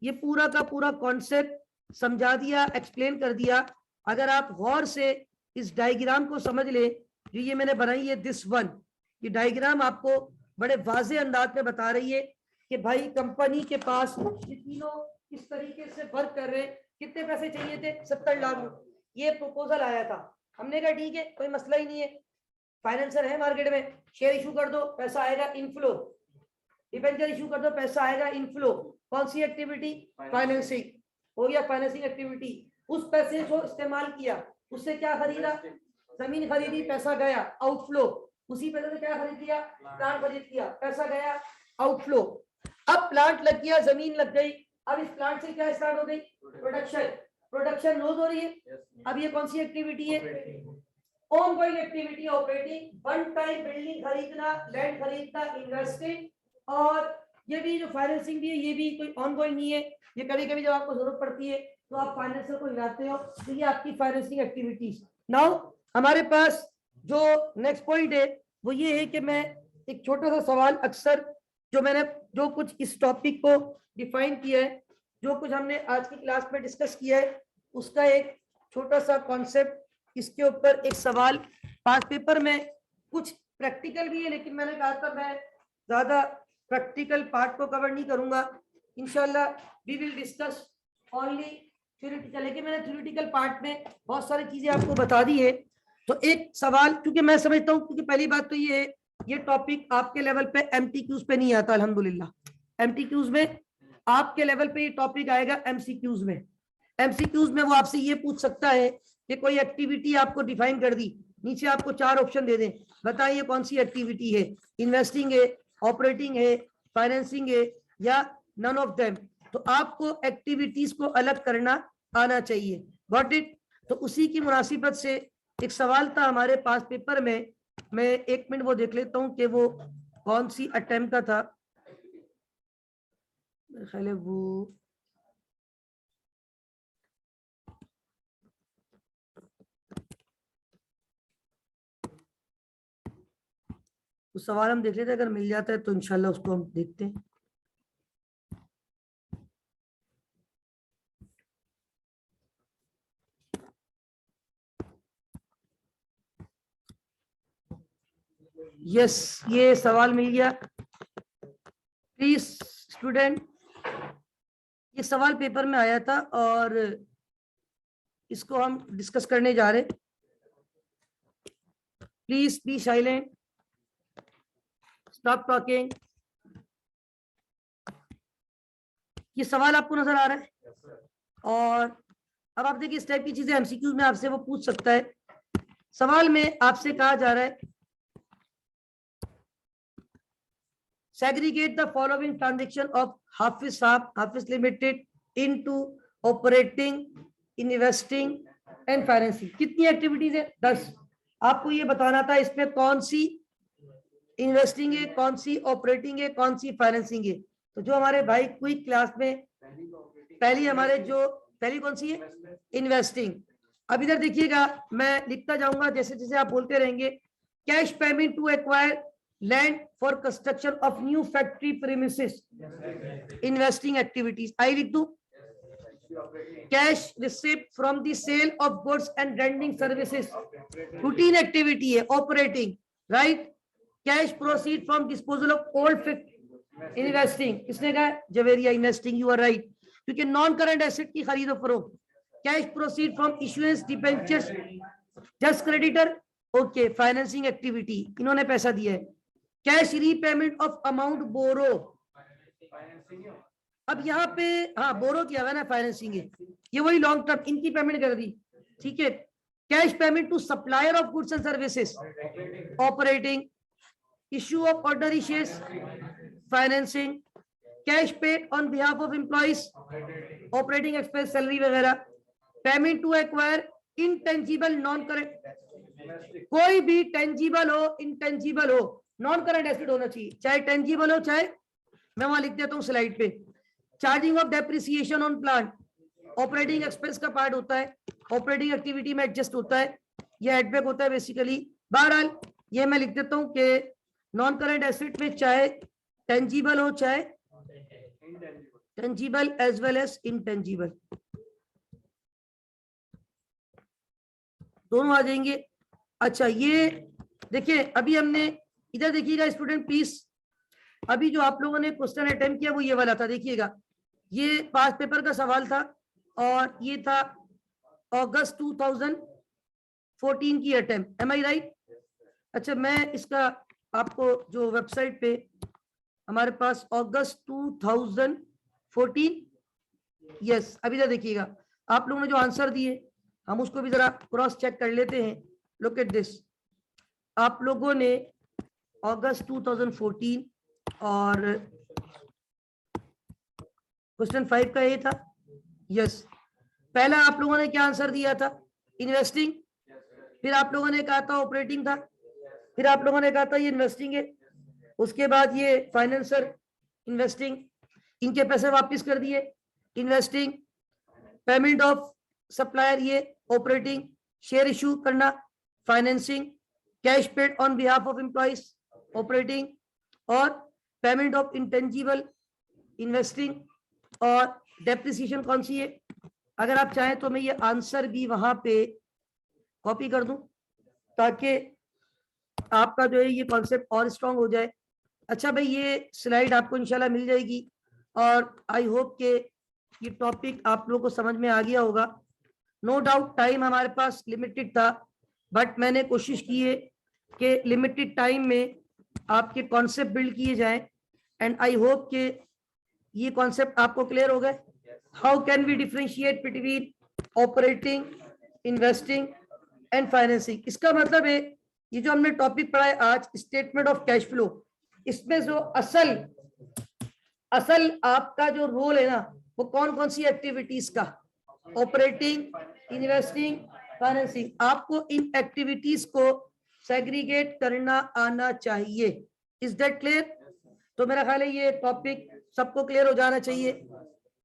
ये पूरा का पूरा कॉन्सेप्ट समझा दिया, एक्सप्लेन कर दिया। अगर आप गौर से इस डायग्राम को समझ ले जो ये मैंने बनाई है, दिस वन, ये डायग्राम आपको बड़े वाजे अंदाज में बता रही है कि भाई कंपनी के पास ये तीनों किस तरीके से वर्क कर रहे हैं। कितने पैसे चाहिए थे? 70 लाख। ये प्रपोजल आया था, हमने कहा ठीक है कोई मसला ही नहीं है, फाइनेंसर है मार्केट में, शेयर इशू कर दो पैसा आएगा इनफ्लो, डिबेंचर इशू कर दो पैसा आएगा इनफ्लो। कौन सी एक्टिविटी? फाइनेंसिंग। हो गया फाइनेंसिंग एक्टिविटी। उस पैसे को इस्तेमाल किया, उससे क्या खरीदा? जमीन खरीदी, पैसा गया आउटफ्लो। उसी पैसे से क्या खरीद लिया? प्लांट खरीद लिया, पैसा गया आउटफ्लो। अब प्लांट लग गया, जमीन लग गई, अब इस प्लांट से क्या स्टार्ट हो गई? प्रोडक्शन। प्रोडक्शन रोज हो रही है। अब ये कौन सी एक्टिविटी है? Ongoing activity, operating. One time building खरीदना, लैंड खरीदना, इन्वेस्टिंग। और ये भी जो फाइनेंसिंग भी है ये भी कोई ऑनगोइंग नहीं है, ये कभी कभी जब आपको जरूरत पड़ती है तो आप फाइनेंसर को हिलाते हो, तो ये आपकी फाइनेंसिंग एक्टिविटीज। नाउ हमारे पास जो नेक्स्ट पॉइंट है वो ये है कि मैं एक छोटा सा सवाल, अक्सर जो मैंने जो कुछ इस टॉपिक को डिफाइन किया है, जो कुछ हमने आज की क्लास में डिस्कस किया है, उसका एक छोटा सा कॉन्सेप्ट, इसके ऊपर एक सवाल पास पेपर में। कुछ प्रैक्टिकल भी है, लेकिन मैंने कहा था मैं ज्यादा प्रैक्टिकल पार्ट को कवर नहीं करूंगा। इंशाल्लाह we will discuss only theoretical, लेकिन मैंने थ्योरेटिकल पार्ट में बहुत सारी चीजें आपको बता दी है। तो एक सवाल, क्योंकि मैं समझता हूँ, क्योंकि पहली बात तो ये है ये टॉपिक आपके लेवल पे एमटीक्यूज पे नहीं आता अल्हम्दुलिल्लाह। एमटीक्यूज में आपके लेवल पे ये टॉपिक आएगा एमसीक्यूज में। एमसीक्यूज में वो आपसे ये पूछ सकता है कि कोई एक्टिविटी आपको डिफाइन कर दी, नीचे आपको 4 ऑप्शन दे दें, बताइए कौन सी एक्टिविटी है, इन्वेस्टिंग है, ऑपरेटिंग है, फाइनेंसिंग है, या नन ऑफ देम। तो आपको एक्टिविटीज को अलग करना आना चाहिए। Got it? तो उसी की मुनासिबत से एक सवाल था हमारे पास पेपर में, मैं 1 मिनट वो देख लेता हूं कि वो कौन सी अटेम्प्ट का था। ख्याल है वो उस सवाल हम देख लेते हैं, अगर मिल जाता है तो इंशाल्लाह उसको हम देखते हैं। यस, ये सवाल मिल गया। प्लीज स्टूडेंट, ये सवाल पेपर में आया था और इसको हम डिस्कस करने जा रहे हैं। Please be silent, stop talking. ये सवाल आपको नजर आ रहा है? और अब आप देखिए इस टाइप की चीजें एमसीक्यूज में आपसे वो पूछ सकता है। सवाल में आपसे कहा जा रहा है segregate the following transaction of Hafiz Saab, Hafiz Limited into operating, investing and financing। कितनी एक्टिविटीज है? 10। आपको ये बताना था इसमें कौन सी इन्वेस्टिंग है, कौन सी ऑपरेटिंग है, कौन सी फाइनेंसिंग है। तो जो हमारे भाई क्विक क्लास में पहली हमारे जो पहली कौन सी है? इन्वेस्टिंग। अब इधर देखिएगा, मैं लिखता जाऊंगा जैसे जैसे आप बोलते रहेंगे। Cash payment to acquire land for construction of new factory premises, investing activities. I लिख दूं? Cash received from the sale of goods and rendering services, routine activity है, operating, right. Cash proceed from disposal of old, investing. किसने कहा? Javeria, investing, you are right, क्योंकि non current asset की खरीदो फरोख्त। Cash proceed from issuance debentures, just creditor, okay, financing activity, इन्होंने पैसा दिया है। Cash repayment of amount borrow, अब यहाँ पे हाँ बोरो किया हुआ ना, फाइनेंसिंग है, ये वही लॉन्ग टर्म, इनकी पेमेंट कर दी, ठीक है। Cash payment to supplier of goods and services, operating. Issue of ordinary shares, financing. Cash paid on behalf of employees, operating expense, salary वगैरह। Payment to acquire intangible non current, कोई भी tangible हो intangible हो non current asset होना चाहिए, चाहे tangible हो चाहे, मैं वहां लिख देता हूँ स्लाइड पे। Charging of depreciation on plant, operating expense का पार्ट होता है, ऑपरेटिंग एक्टिविटी में एडजस्ट होता है, ये एडबैक होता है बेसिकली। बहरहाल ये मैं लिख देता हूँ कि नॉन करंट एसेट में चाहे टेंजिबल हो चाहे tangible as well as intangible, दोनों आ जाएंगे। अच्छा ये देखिए, अभी हमने इधर देखिएगा स्टूडेंट प्लीज, अभी जो आप लोगों ने क्वेश्चन अटेम्प्ट किया वो ये वाला था, देखिएगा ये पास पेपर का सवाल था और ये था अगस्त 2014 की अटेम्प्ट, एम आई राइट? अच्छा मैं इसका आपको जो वेबसाइट पे हमारे पास अगस्त 2014, यस अभी तक देखिएगा आप लोगों ने जो आंसर दिए हम उसको भी जरा क्रॉस चेक कर लेते हैं। लुक एट दिस, आप लोगों ने अगस्त 2014 और क्वेश्चन 5 का ये था, यस पहला आप लोगों ने क्या आंसर दिया था? इन्वेस्टिंग, फिर आप लोगों ने कहा था ऑपरेटिंग था, फिर आप लोगों ने कहा था ये इन्वेस्टिंग है, उसके बाद ये फाइनेंसर इन्वेस्टिंग, इनके पैसे वापस कर दिए इन्वेस्टिंग, पेमेंट ऑफ सप्लायर ये ऑपरेटिंग, शेयर इशू करना financing, cash paid on behalf of employees operating, और पेमेंट ऑफ इंटेंजिबल इन्वेस्टिंग, और डेप्रिसिएशन कौन सी है? अगर आप चाहें तो मैं ये आंसर भी वहां पे कॉपी कर दूं ताकि आपका जो है ये कॉन्सेप्ट और स्ट्रांग हो जाए। अच्छा भाई ये स्लाइड आपको इंशाल्लाह मिल जाएगी और आई होप के ये टॉपिक आप लोगों को समझ में आ गया होगा। नो डाउट टाइम हमारे पास लिमिटेड था, बट मैंने कोशिश की है कि लिमिटेड टाइम में आपके कॉन्सेप्ट बिल्ड किए जाएं एंड आई होप के ये कॉन्सेप्ट आपको क्लियर हो गए। How can we differentiate between operating, investing and financing, इसका मतलब है ये जो हमने टॉपिक पढ़ा है आज स्टेटमेंट ऑफ कैश फ्लो, इसमें जो असल आपका जो रोल है ना वो कौन कौन सी एक्टिविटीज का, ऑपरेटिंग, इन्वेस्टिंग, फाइनेंसिंग, आपको इन एक्टिविटीज को सेग्रीगेट करना आना चाहिए। Is that clear? तो मेरा ख्याल है ये टॉपिक सबको क्लियर हो जाना चाहिए।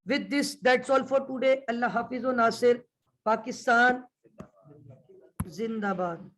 With this that's all for today. अल्लाह हाफिज व नासिर, पाकिस्तान जिंदाबाद।